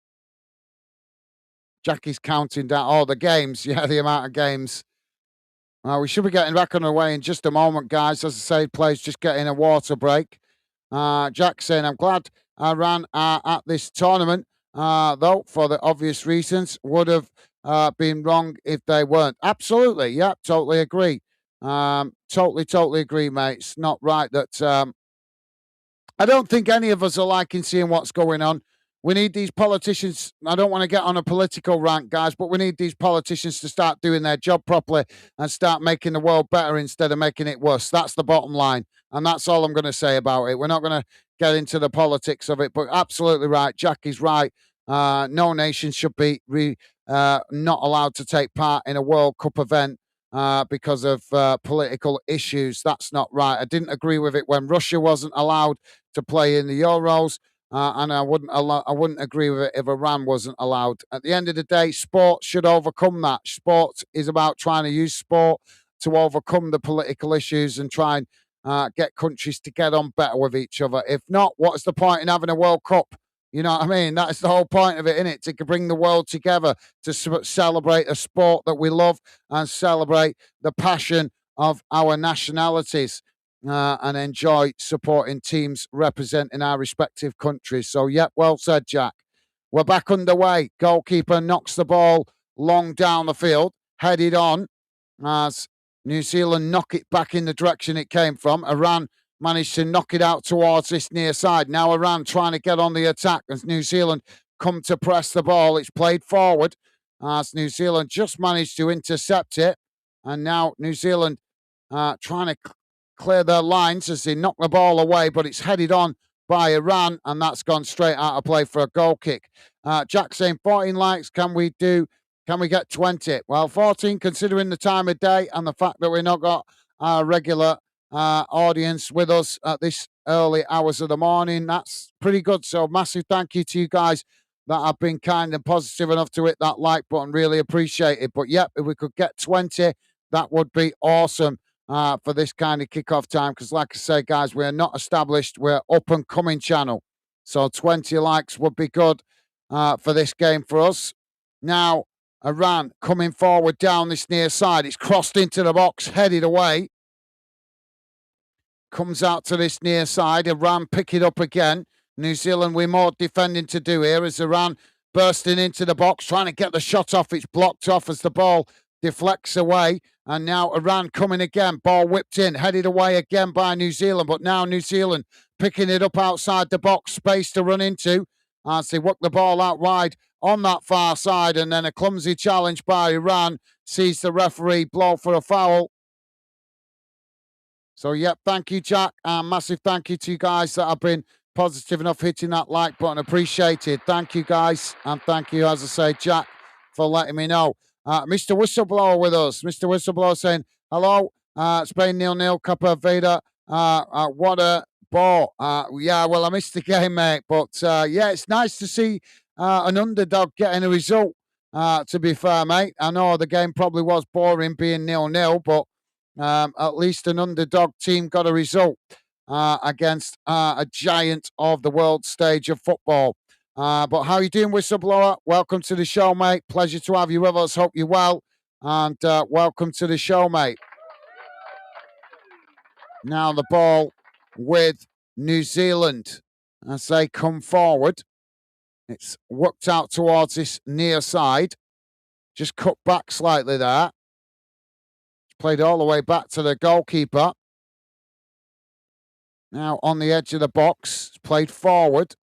[SPEAKER 1] Jack is counting down all the games. Yeah, the amount of games. We should be getting back on the way in just a moment, guys. As I say, players just getting a water break. Jack saying, I'm glad I ran at this tournament, though, for the obvious reasons. Would have been wrong if they weren't. Absolutely. Yeah, totally agree. Totally agree, mate. It's not right that I don't think any of us are liking seeing what's going on. We need these politicians. I don't want to get on a political rant, guys, but we need these politicians to start doing their job properly and start making the world better instead of making it worse. That's the bottom line. And that's all I'm going to say about it. We're not going to get into the politics of it, but absolutely right. Jack is right. No nation should be not allowed to take part in a World Cup event because of political issues. That's not right. I didn't agree with it when Russia wasn't allowed to play in the Euros. and I wouldn't agree with it if Iran wasn't allowed. At the end of the day, sport should overcome that. Sport is about trying to use sport to overcome the political issues and try and get countries to get on better with each other. If not, what's the point in having a World Cup? You know what I mean? That's the whole point of it, isn't it? To bring the world together to celebrate a sport that we love and celebrate the passion of our nationalities and enjoy supporting teams representing our respective countries. So, yeah, well said, Jack. We're back underway. Goalkeeper knocks the ball long down the field, headed on as New Zealand knock it back in the direction it came from. Iran managed to knock it out towards this near side. Now Iran trying to get on the attack as New Zealand come to press the ball. It's played forward as New Zealand just managed to intercept it. And now New Zealand trying to clear their lines as they knock the ball away, but it's headed on by Iran, and that's gone straight out of play for a goal kick. Jack saying 14 likes. Can we get 20? Well, 14 considering the time of day and the fact that we've not got our regular audience with us at this early hours of the morning. That's pretty good. So massive thank you to you guys that have been kind and positive enough to hit that like button. Really appreciate it. But yep, if we could get 20, that would be awesome for this kind of kickoff time. Because like I say, guys, we're not established. We're up and coming channel. So 20 likes would be good for this game for us. Now, Iran coming forward down this near side. It's crossed into the box, headed away. Comes out to this near side. Iran pick it up again. New Zealand with more defending to do here as Iran bursting into the box, trying to get the shot off. It's blocked off as the ball deflects away. And now Iran coming again. Ball whipped in, headed away again by New Zealand. But now New Zealand picking it up outside the box. Space to run into as they work the ball out wide on that far side. And then a clumsy challenge by Iran sees the referee blow for a foul. So, yep, thank you, Jack. Massive thank you to you guys that have been positive enough hitting that like button. Appreciated. Thank you, guys. And thank you, as I say, Jack, for letting me know. Mr. Whistleblower with us. Mr. Whistleblower saying, hello, Spain 0-0, Copa Veda. What a ball. Yeah, well, I missed the game, mate. But, yeah, it's nice to see an underdog getting a result, to be fair, mate. I know the game probably was boring being 0-0, but at least an underdog team got a result against a giant of the world stage of football. But how you doing, Whistleblower? Welcome to the show, mate. Pleasure to have you with us. Hope you're well. And welcome to the show, mate. Now the ball with New Zealand as they come forward. It's worked out towards this near side. Just cut back slightly there. Played all the way back to the goalkeeper. Now on the edge of the box. Played forward.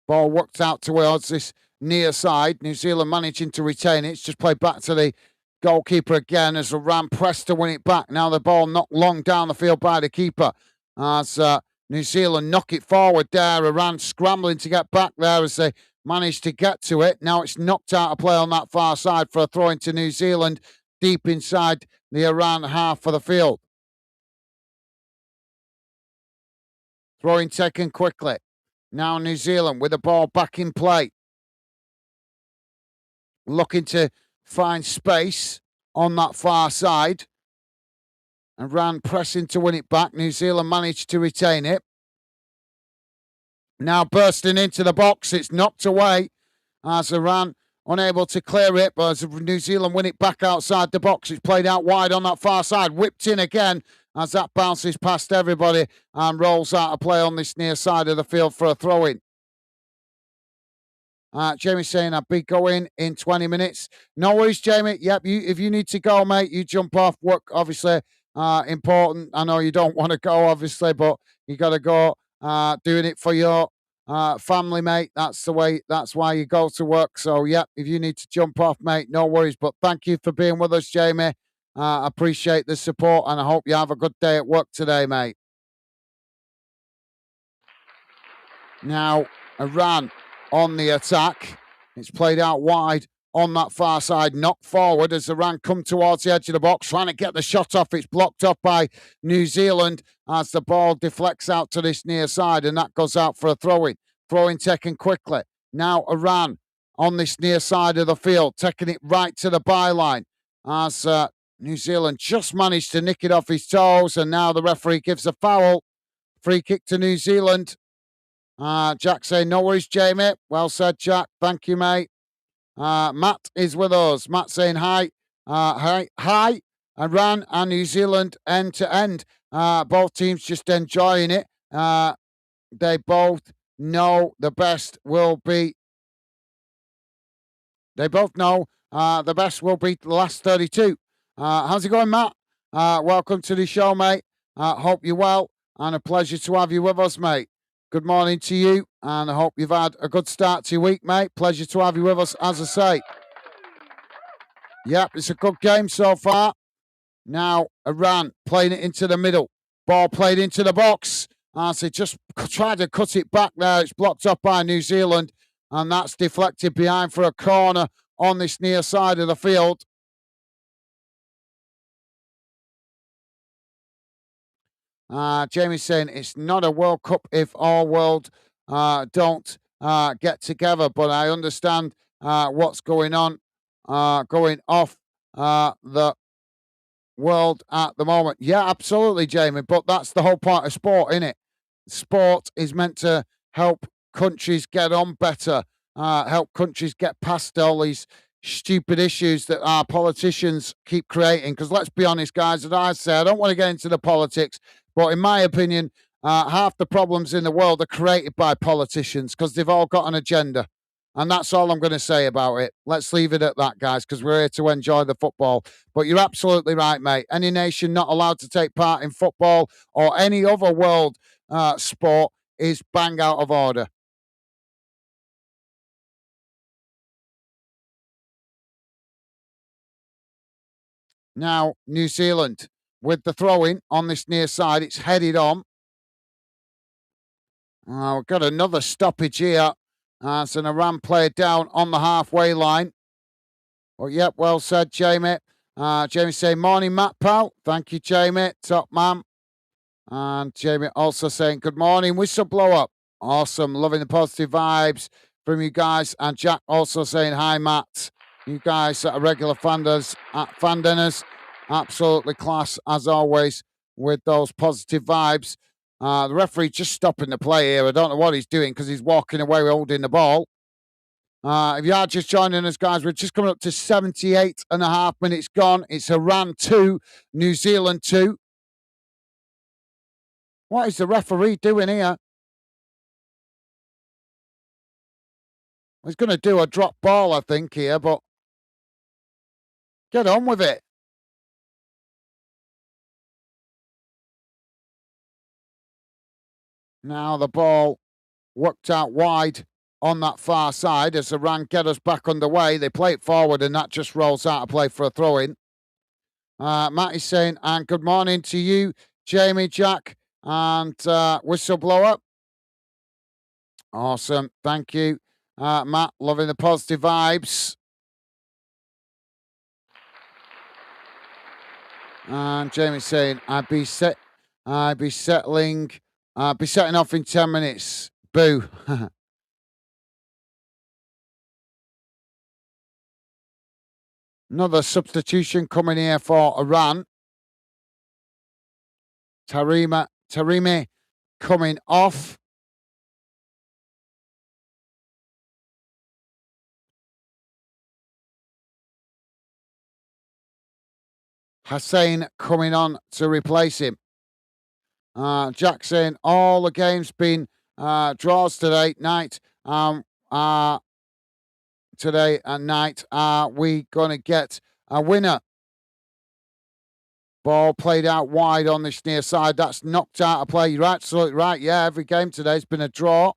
[SPEAKER 1] Ball worked out towards this near side. New Zealand managing to retain it. It's just played back to the goalkeeper again as Iran pressed to win it back. Now the ball knocked long down the field by the keeper. As New Zealand knock it forward there. Iran scrambling to get back there as they managed to get to it. Now it's knocked out of play on that far side for a throw into New Zealand deep inside the Iran half of the field. Throwing taken quickly. Now New Zealand with the ball back in play. Looking to find space on that far side. Iran pressing to win it back. New Zealand managed to retain it. Now bursting into the box. It's knocked away as Iran unable to clear it, but as New Zealand win it back outside the box. It's played out wide on that far side. Whipped in again as that bounces past everybody and rolls out of play on this near side of the field for a throw-in. Jamie saying I'll be going in 20 minutes. No worries, Jamie. Yep, if you need to go, mate, you jump off. Work, obviously, important. I know you don't want to go, obviously, but you got to go doing it for your family, mate. That's the way. That's why you go to work. So, yep, if you need to jump off, mate, no worries. But thank you for being with us, Jamie. Appreciate the support, and I hope you have a good day at work today, mate. Now, Iran on the attack. It's played out wide on that far side, knocked forward as Iran come towards the edge of the box, trying to get the shot off. It's blocked off by New Zealand as the ball deflects out to this near side, and that goes out for a throw-in. Throwing taken quickly. Now Iran on this near side of the field, taking it right to the byline as New Zealand just managed to nick it off his toes, and now the referee gives a foul. Free kick to New Zealand. Jack saying, no worries, Jamie. Well said, Jack. Thank you, mate. Matt is with us. Matt saying hi. Hi. Iran and New Zealand end to end. Both teams just enjoying it. They both know the best will be. They both know the best will be the last 32. How's it going, Matt? Welcome to the show, mate. Hope you're well, and a pleasure to have you with us, mate. Good morning to you, and I hope you've had a good start to your week, mate. Pleasure to have you with us, as I say. Yep, it's a good game so far. Now, Iran playing it into the middle. Ball played into the box. As they just tried to cut it back there. It's blocked up by New Zealand, and that's deflected behind for a corner on this near side of the field. Jamie's saying it's not a World Cup if all world don't get together, but I understand what's going on, going off the world at the moment. Yeah, absolutely, Jamie, but that's the whole part of sport, isn't it? Sport is meant to help countries get on better, help countries get past all these stupid issues that our politicians keep creating. Because let's be honest, guys, as I say, I don't want to get into the politics, but in my opinion, half the problems in the world are created by politicians because they've all got an agenda. And that's all I'm going to say about it. Let's leave it at that, guys, because we're here to enjoy the football. But you're absolutely right, mate. Any nation not allowed to take part in football or any other world sport is bang out of order. Now, New Zealand with the throw-in on this near side. It's headed on. We've got another stoppage here. It's an Iran player down on the halfway line. Oh, yep, well said, Jamie. Jamie saying, morning, Matt, pal. Thank you, Jamie. Top man. And Jamie also saying, good morning, whistleblower. Awesome. Loving the positive vibes from you guys. And Jack also saying, hi, Matt. You guys are regular fan dinners. Absolutely class, as always, with those positive vibes. The referee just stopping the play here. I don't know what he's doing because he's walking away holding the ball. If you are just joining us, guys, we're just coming up to 78 and a half minutes gone. It's Iran 2, New Zealand 2. What is the referee doing here? He's going to do a drop ball, I think, here, but get on with it. Now the ball worked out wide on that far side as Iran get us back underway. They play it forward and that just rolls out of play for a throw-in. Matt is saying, and good morning to you, Jamie, Jack, and whistleblower. Awesome. Thank you, Matt. Loving the positive vibes. And Jamie saying, I'd be setting off in 10 minutes. Boo. Another substitution coming here for Iran. Tarimi coming off. Hussein coming on to replace him. Jack saying all the games been draws today night. Today at night, are we going to get a winner? Ball played out wide on this near side. That's knocked out of play. You're absolutely right. Yeah, every game today's been a draw.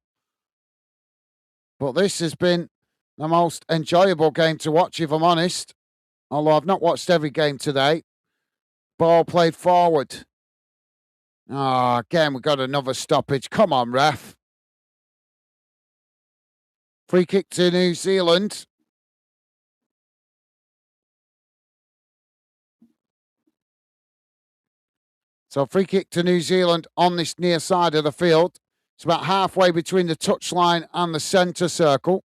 [SPEAKER 1] But this has been the most enjoyable game to watch, if I'm honest. Although I've not watched every game today. Ball played forward. Again, we've got another stoppage. Come on, ref. Free kick to New Zealand. So free kick to New Zealand on this near side of the field. It's about halfway between the touchline and the centre circle.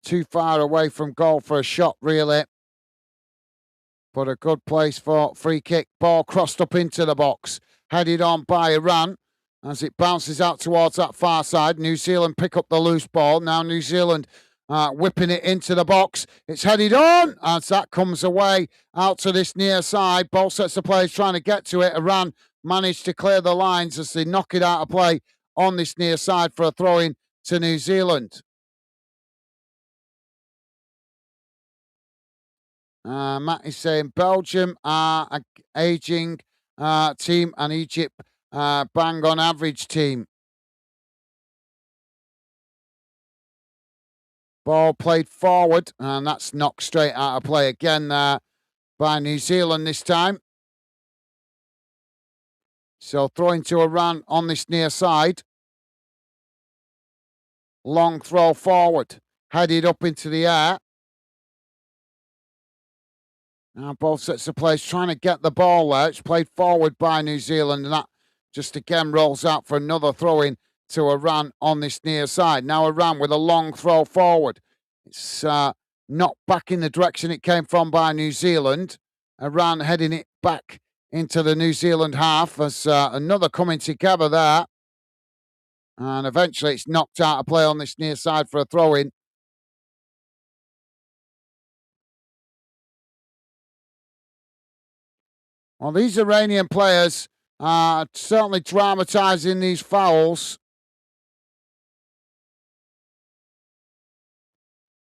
[SPEAKER 1] Too far away from goal for a shot, really. But a good place for free kick. Ball crossed up into the box. Headed on by Iran as it bounces out towards that far side. New Zealand pick up the loose ball. Now New Zealand whipping it into the box. It's headed on as that comes away out to this near side. Both sets of players trying to get to it. Iran managed to clear the lines as they knock it out of play on this near side for a throw-in to New Zealand. Matt is saying Belgium are an ageing team and Egypt bang on average team. Ball played forward, and that's knocked straight out of play again by New Zealand this time. So throwing to Iran on this near side. Long throw forward, headed up into the air. Now both sets of players trying to get the ball there. It's played forward by New Zealand, and that just again rolls out for another throw-in to Iran on this near side. Now Iran with a long throw forward. It's knocked back in the direction it came from by New Zealand. Iran heading it back into the New Zealand half as another coming together there. And eventually it's knocked out of play on this near side for a throw-in. Well, these Iranian players are certainly dramatising these fouls.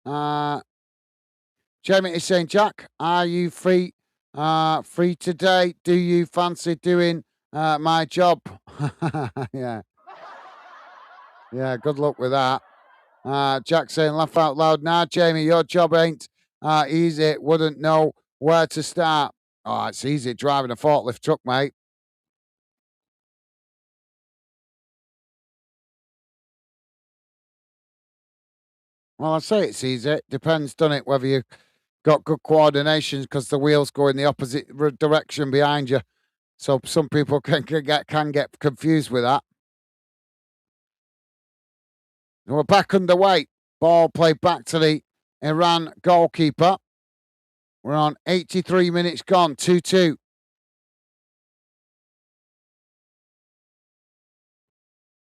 [SPEAKER 1] Jamie is saying, Jack, are you free today? Do you fancy doing my job? Yeah. Yeah, good luck with that. Jack saying, laugh out loud. Nah, Jamie, your job ain't easy. Wouldn't know where to start. Oh, it's easy driving a forklift truck, mate. Well, I say it's easy. Depends, doesn't it, whether you got good coordination because the wheels go in the opposite direction behind you. So some people can get confused with that. And we're back underway. Ball played back to the Iran goalkeeper. We're on 83 minutes gone, 2-2.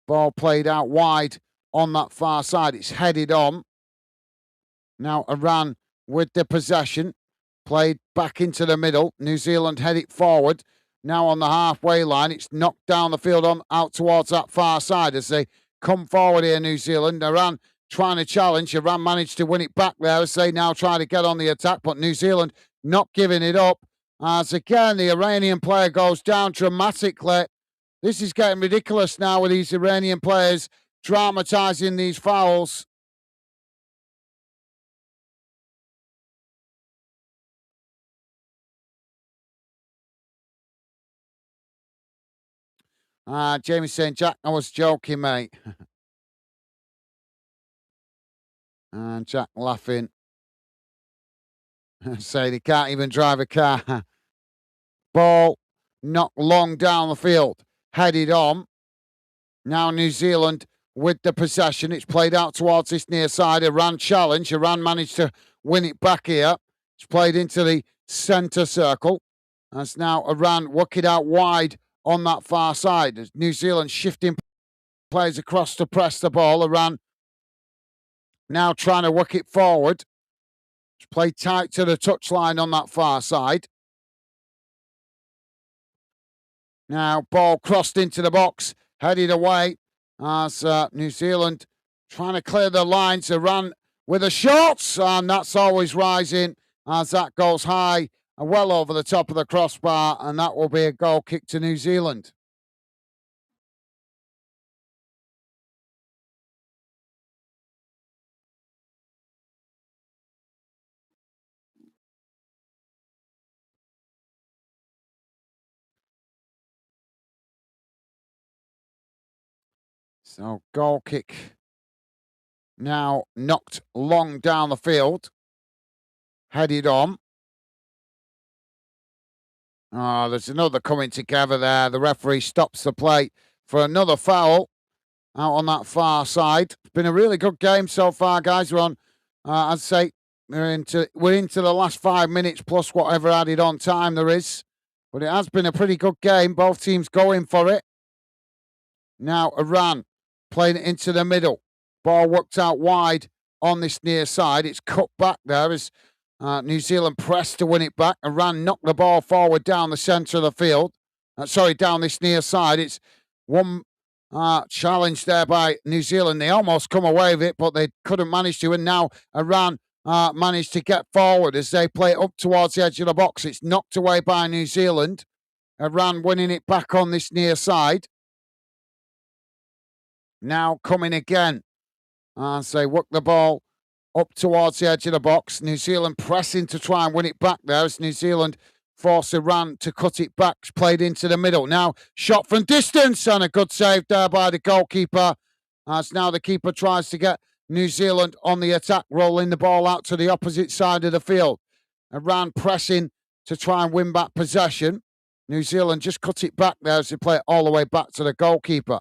[SPEAKER 1] Ball played out wide on that far side. It's headed on. Now Iran with the possession. Played back into the middle. New Zealand head it forward. Now on the halfway line. It's knocked down the field on out towards that far side as they come forward here, New Zealand. Iran trying to challenge. Iran managed to win it back there as they now try to get on the attack, but New Zealand not giving it up. As again, the Iranian player goes down dramatically. This is getting ridiculous now with these Iranian players dramatising these fouls. Jamie saying, Jack, I was joking, mate. And Jack laughing, saying he can't even drive a car. Ball knocked long down the field, headed on. Now New Zealand with the possession. It's played out towards this near side. Iran challenge. Iran managed to win it back here. It's played into the centre circle. As now Iran work it out wide on that far side. As New Zealand shifting players across to press the ball. Iran now trying to work it forward. It's played tight to the touchline on that far side. Now ball crossed into the box, headed away as New Zealand trying to clear the lines. Iran with a shot, and that's always rising as that goes high and well over the top of the crossbar, and that will be a goal kick to New Zealand. So goal kick now knocked long down the field, headed on. Oh, there's another coming together there. The referee stops the play for another foul out on that far side. It's been a really good game so far, guys. We're on, I'd say, we're into the last 5 minutes plus whatever added on time there is. But it has been a pretty good game. Both teams going for it. Now Iran playing it into the middle. Ball worked out wide on this near side. It's cut back there as New Zealand pressed to win it back. Iran knocked the ball forward down the centre of the field. Down this near side. It's one challenge there by New Zealand. They almost come away with it, but they couldn't manage to. And now Iran managed to get forward as they play it up towards the edge of the box. It's knocked away by New Zealand. Iran winning it back on this near side. Now coming again. They work the ball up towards the edge of the box. New Zealand pressing to try and win it back there as New Zealand force Iran to cut it back. Played into the middle. Now shot from distance and a good save there by the goalkeeper. As now the keeper tries to get New Zealand on the attack, rolling the ball out to the opposite side of the field. Iran pressing to try and win back possession. New Zealand just cut it back there as they play it all the way back to the goalkeeper.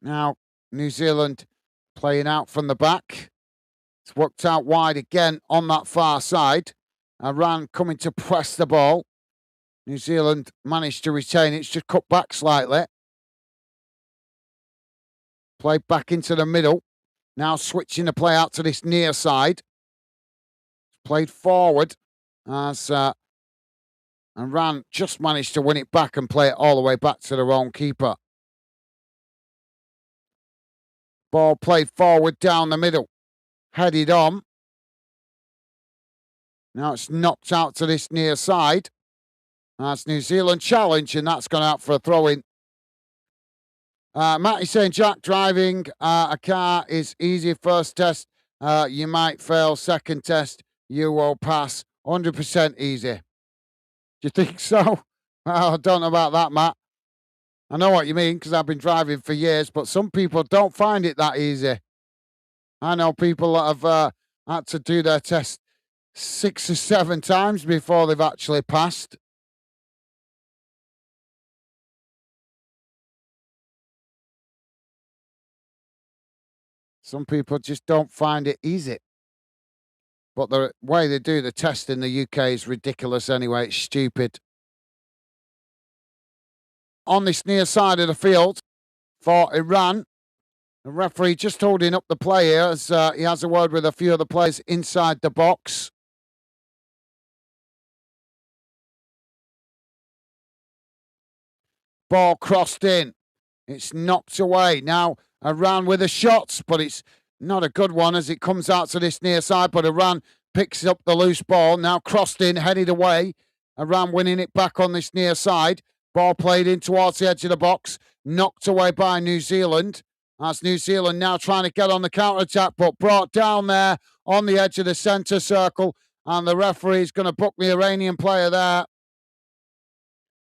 [SPEAKER 1] Now, New Zealand playing out from the back. It's worked out wide again on that far side. Iran coming to press the ball. New Zealand managed to retain it. It's just cut back slightly. Played back into the middle. Now switching the play out to this near side. Played forward as Iran just managed to win it back and play it all the way back to their own keeper. Ball played forward down the middle. Headed on. Now it's knocked out to this near side. That's New Zealand challenge, and that's gone out for a throw-in. Matty saying, Jack, driving a car is easy. First test, you might fail. Second test, you will pass. 100% easy. Do you think so? Well, I don't know about that, Matt. I know what you mean because I've been driving for years, but some people don't find it that easy. I know people that have had to do their test 6 or 7 times before they've actually passed. Some people just don't find it easy. But the way they do the test in the UK is ridiculous anyway. It's stupid. On this near side of the field for Iran, the referee just holding up the play here as he has a word with a few of the players inside the box. Ball crossed in. It's knocked away. Now Iran with a shot, but it's not a good one as it comes out to this near side. But Iran picks up the loose ball. Now crossed in, headed away. Iran winning it back on this near side. Ball played in towards the edge of the box. Knocked away by New Zealand. That's New Zealand now trying to get on the counter-attack, but brought down there on the edge of the centre circle. And the referee is going to book the Iranian player there.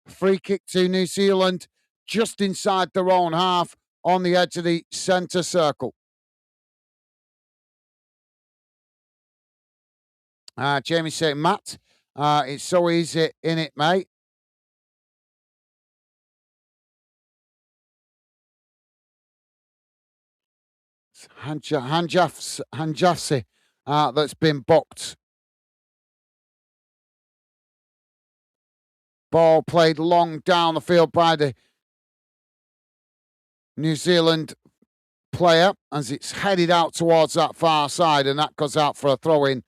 [SPEAKER 1] Free kick to New Zealand just inside their own half on the edge of the centre circle. Jamie saying, Matt, it's so easy in it, mate. It's Hanjafsi that's been booked. Ball played long down the field by the New Zealand player as it's headed out towards that far side, and that goes out for a throw-in.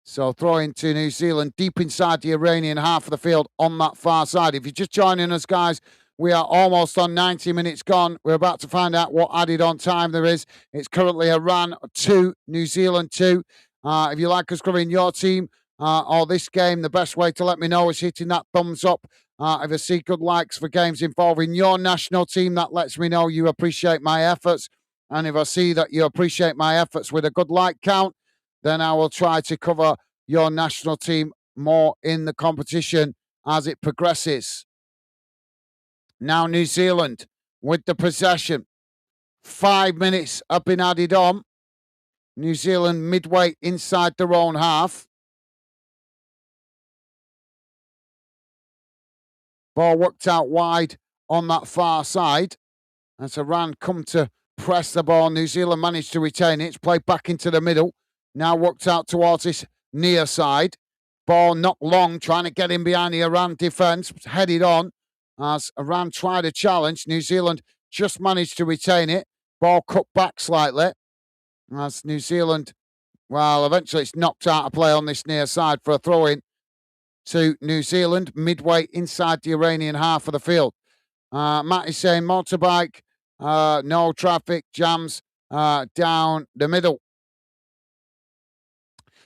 [SPEAKER 1] So throw-in to New Zealand deep inside the Iranian half of the field on that far side. If you're just joining us, guys, we are almost on 90 minutes gone. We're about to find out what added on time there is. It's currently Iran 2, New Zealand 2. If you like us covering your team or this game, the best way to let me know is hitting that thumbs up. If I see good likes for games involving your national team, that lets me know you appreciate my efforts. And if I see that you appreciate my efforts with a good like count, then I will try to cover your national team more in the competition as it progresses. Now New Zealand with the possession. 5 minutes have been added on. New Zealand midway inside their own half. Ball worked out wide on that far side. As Iran come to press the ball, New Zealand managed to retain it. It's played back into the middle. Now worked out towards this near side. Ball not long, trying to get in behind the Iran defence. Headed on as Iran tried a challenge. New Zealand just managed to retain it. Ball cut back slightly. As New Zealand, well, eventually it's knocked out of play on this near side for a throw in to New Zealand, midway inside the Iranian half of the field. Matt is saying motorbike, no traffic jams down the middle.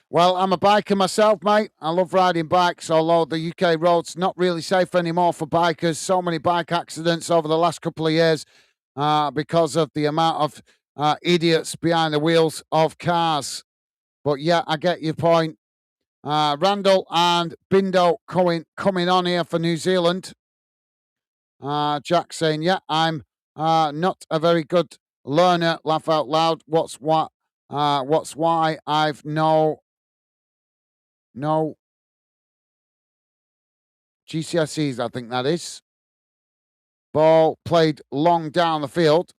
[SPEAKER 1] Well, I'm a biker myself, mate. I love riding bikes, although the UK roads not really safe anymore for bikers. So many bike accidents over the last couple of years because of the amount of idiots behind the wheels of cars. But yeah, I get your point. Randall and Bindo coming on here for New Zealand. Jack saying, yeah, I'm not a very good learner. Laugh out loud. What's why I've no GCSEs, I think that is. Ball played long down the field.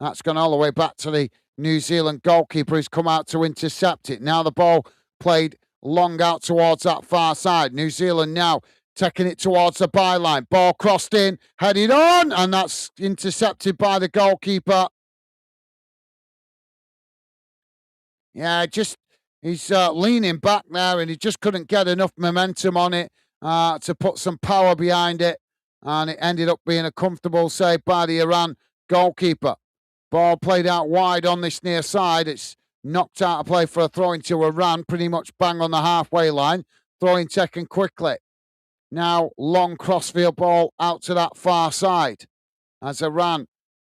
[SPEAKER 1] That's gone all the way back to the New Zealand goalkeeper who's come out to intercept it. Now the ball played long out towards that far side. New Zealand now taking it towards the byline. Ball crossed in, headed on, and that's intercepted by the goalkeeper. Yeah, he's leaning back there, and he just couldn't get enough momentum on it to put some power behind it, and it ended up being a comfortable save by the Iran goalkeeper. Ball played out wide on this near side. It's knocked out of play for a throw into Iran, pretty much bang on the halfway line. Throwing taken quickly. Now long crossfield ball out to that far side as Iran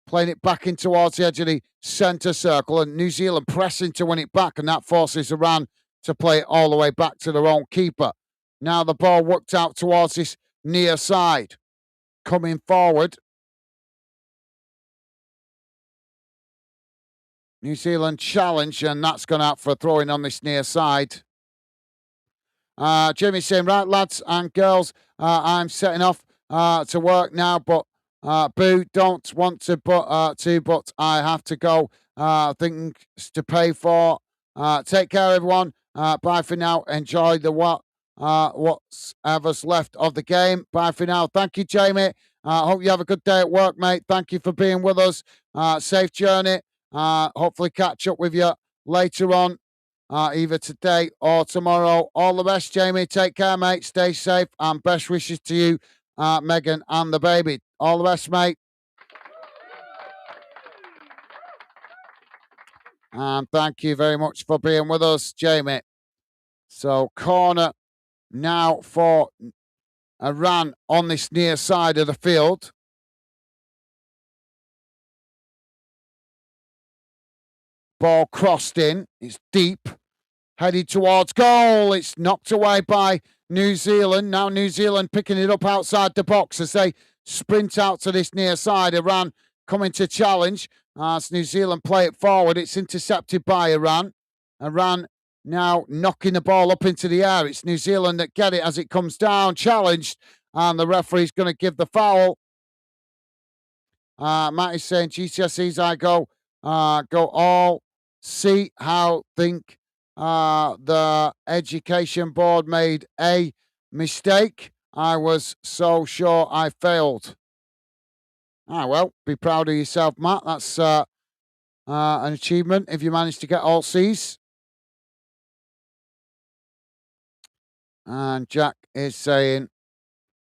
[SPEAKER 1] playing it back in towards the edge of the centre circle, and New Zealand pressing to win it back, and that forces Iran to play it all the way back to their own keeper. Now the ball worked out towards this near side. Coming forward. New Zealand challenge, and that's gone out for a throw-in on this near side. Jamie's saying, right, lads and girls, I'm setting off to work now, but boo, don't want to, but I have to go. Things to pay for. Take care, everyone. Bye for now. Enjoy the whatever's left of the game. Bye for now. Thank you, Jamie. Hope you have a good day at work, mate. Thank you for being with us. Safe journey. Hopefully catch up with you later on, either today or tomorrow. All the best, Jamie. Take care, mate. Stay safe, and best wishes to you, Megan and the baby. All the best, mate. And thank you very much for being with us, Jamie. So corner now for Iran on this near side of the field. Ball crossed in. It's deep. Headed towards goal. It's knocked away by New Zealand. Now New Zealand picking it up outside the box as they sprint out to this near side. Iran coming to challenge. As New Zealand play it forward. It's intercepted by Iran. Iran now knocking the ball up into the air. It's New Zealand that get it as it comes down. Challenged. And the referee's going to give the foul. Matt is saying GCSEs I go all. See how think the education board made a mistake. I was so sure I failed. Well, be proud of yourself, Matt. That's an achievement if you manage to get all C's. And Jack is saying,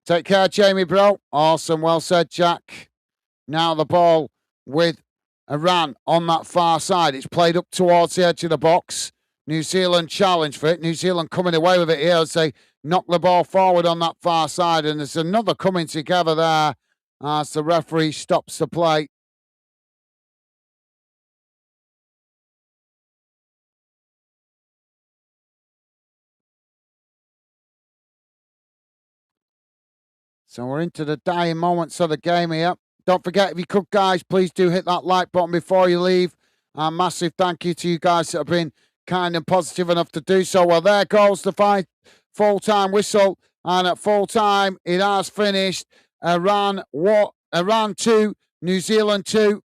[SPEAKER 1] take care, Jamie, bro. Awesome. Well said, Jack. Now the ball with Iran on that far side. It's played up towards the edge of the box. New Zealand challenge for it. New Zealand coming away with it here as they knock the ball forward on that far side. And there's another coming together there as the referee stops the play. So we're into the dying moments of the game here. Don't forget, if you could, guys, please do hit that like button before you leave. A massive thank you to you guys that have been kind and positive enough to do so. Well, there goes the full-time whistle. And at full time, it has finished. Iran 2, New Zealand 2.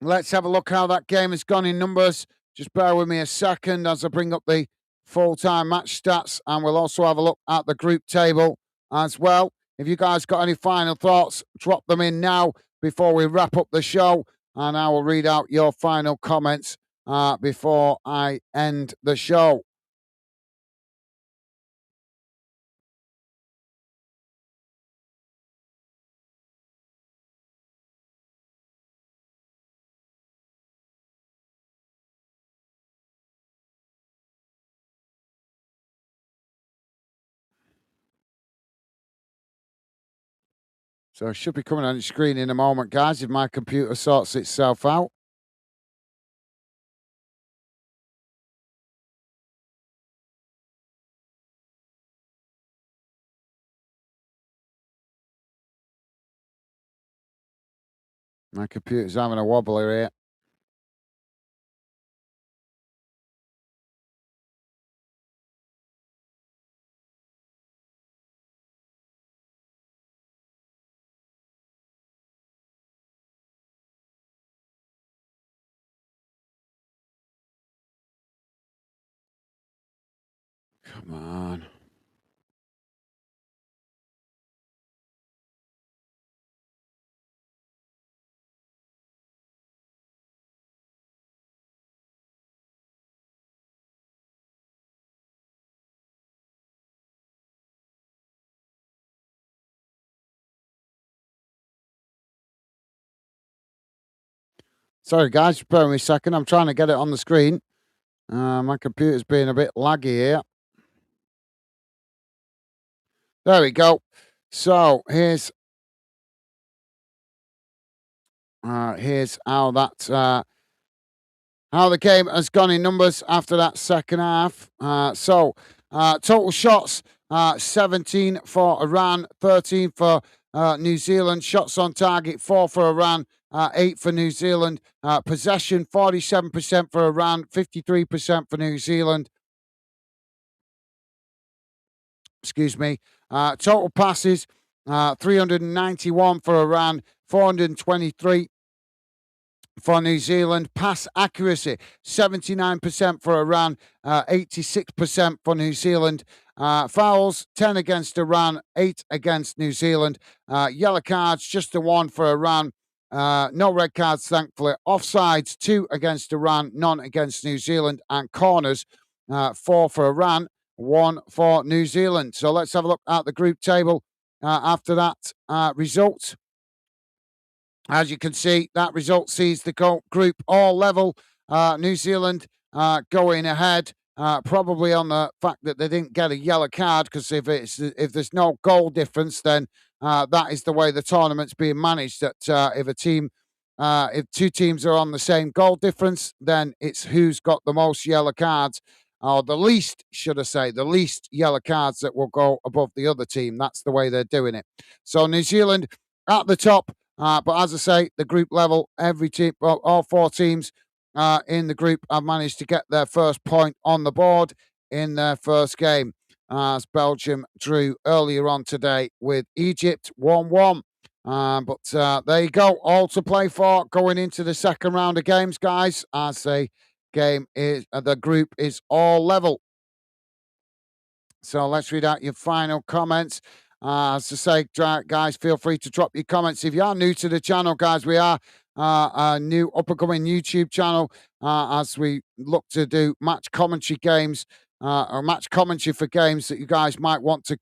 [SPEAKER 1] Let's have a look how that game has gone in numbers. Just bear with me a second as I bring up the full-time match stats, and we'll also have a look at the group table as well. If you guys got any final thoughts, drop them in now before we wrap up the show, and I will read out your final comments before I end the show. So it should be coming on the screen in a moment, guys, if my computer sorts itself out. My computer's having a wobble here. Come on. Sorry, guys, bear with me a second. I'm trying to get it on the screen. My computer's being a bit laggy here. There we go. So here's how the game has gone in numbers after that second half. Total shots 17 for Iran, 13 for New Zealand. Shots on target 4 for Iran, 8 for New Zealand. Possession 47% for Iran, 53% for New Zealand. Excuse me. Total passes 391 for Iran, 423 for New Zealand. Pass accuracy 79% for Iran, 86% for New Zealand. Fouls 10 against Iran, 8 against New Zealand. Yellow cards just the 1 for Iran. No red cards, thankfully. Offsides 2 against Iran, none against New Zealand. And corners 4 for Iran, 1 for New Zealand. So let's have a look at the group table after that result. As you can see, that result sees the group all level. New Zealand going ahead, probably on the fact that they didn't get a yellow card, because if there's no goal difference, then that is the way the tournament's being managed. That if two teams are on the same goal difference, then it's who's got the most yellow cards, or the least, should I say, the least yellow cards that will go above the other team. That's the way they're doing it. So New Zealand at the top. But as I say, the group level, every team, well, all 4 teams in the group have managed to get their first point on the board in their first game, as Belgium drew earlier on today with Egypt 1-1. But there you go, all to play for going into the second round of games, guys. As the group is all level. So let's read out your final comments. As I say, guys, feel free to drop your comments. If you are new to the channel, guys, we are a new up-and-coming YouTube channel as we look to do match commentary games or match commentary for games that you guys might want to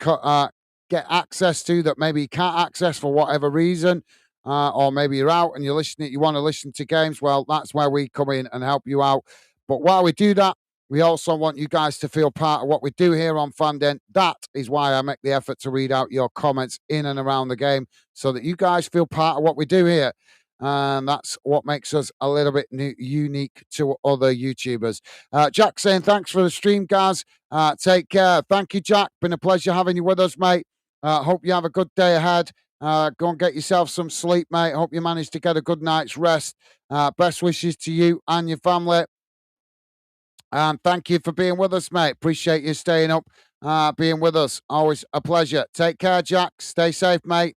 [SPEAKER 1] get access to that maybe you can't access for whatever reason, or maybe you're out and you want to listen to games. Well, that's where we come in and help you out. But while we do that, we also want you guys to feel part of what we do here on Fanden. That is why I make the effort to read out your comments in and around the game, so that you guys feel part of what we do here. And that's what makes us a little bit unique to other YouTubers. Jack saying, thanks for the stream, guys. Take care. Thank you, Jack. Been a pleasure having you with us, mate. Hope you have a good day ahead. Go and get yourself some sleep, mate. Hope you manage to get a good night's rest. Best wishes to you and your family. And thank you for being with us, mate. Appreciate you staying up, being with us. Always a pleasure. Take care, Jack. Stay safe, mate.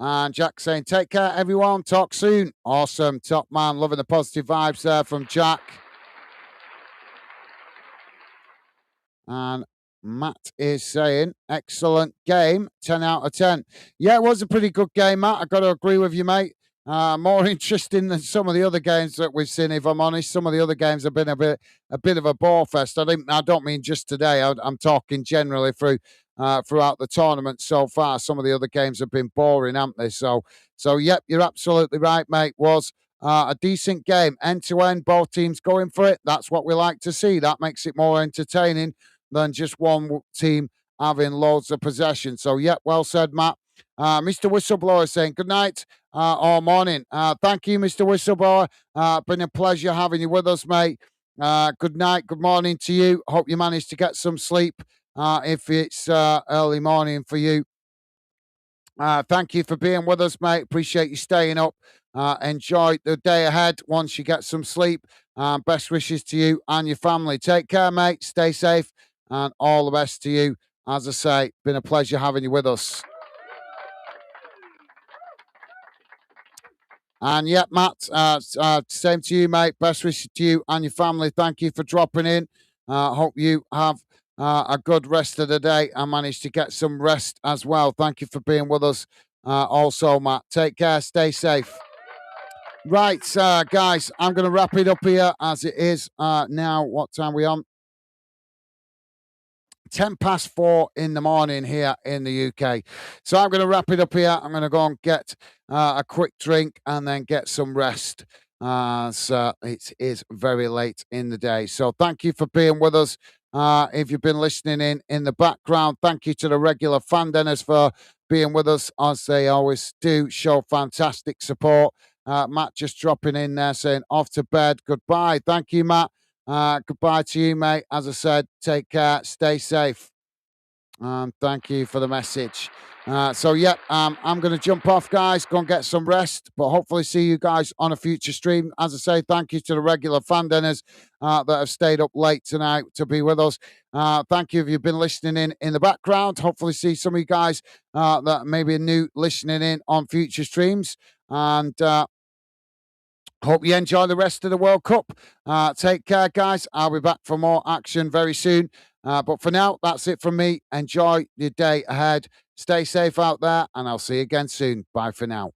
[SPEAKER 1] And Jack saying, take care, everyone. Talk soon. Awesome. Top man. Loving the positive vibes there from Jack. And Matt is saying, excellent game, 10 out of 10. Yeah, it was a pretty good game, Matt. I got to agree with you, mate. More interesting than some of the other games that we've seen, if I'm honest. Some of the other games have been a bit of a bore fest. I don't mean just today. I'm talking generally throughout the tournament so far. Some of the other games have been boring, haven't they? So yep, you're absolutely right, mate. Was a decent game, end to end, both teams going for it. That's what we like to see. That makes it more entertaining than just one team having loads of possession. So, yeah, well said, Matt. Mr. Whistleblower saying good night or morning. Thank you, Mr. Whistleblower. Been a pleasure having you with us, mate. Good night, good morning to you. Hope you managed to get some sleep if it's early morning for you. Thank you for being with us, mate. Appreciate you staying up. Enjoy the day ahead once you get some sleep. Best wishes to you and your family. Take care, mate. Stay safe and all the best to you. As I say, been a pleasure having you with us. And yeah, Matt, same to you, mate. Best wishes to you and your family. Thank you for dropping in. Hope you have a good rest of the day and manage to get some rest as well. Thank you for being with us also, Matt. Take care. Stay safe. Right, guys, I'm going to wrap it up here as it is now. What time are we on? 4:10 in the morning here in the UK. So I'm going to wrap it up here. I'm going to go and get a quick drink and then get some rest. So it is very late in the day. So thank you for being with us. If you've been listening in the background, thank you to the regular fan dinners for being with us as they always do. Show fantastic support. Matt just dropping in there saying off to bed. Goodbye. Thank you, Matt. Goodbye to you, mate. As I said, take care, stay safe. Thank you for the message. I'm going to jump off, guys, go and get some rest, but hopefully see you guys on a future stream. As I say, thank you to the regular fan dinners that have stayed up late tonight to be with us. Thank you if you've been listening in the background. Hopefully see some of you guys that maybe are new listening in on future streams. And hope you enjoy the rest of the World Cup. Take care, guys. I'll be back for more action very soon. But for now, that's it from me. Enjoy your day ahead. Stay safe out there, and I'll see you again soon. Bye for now.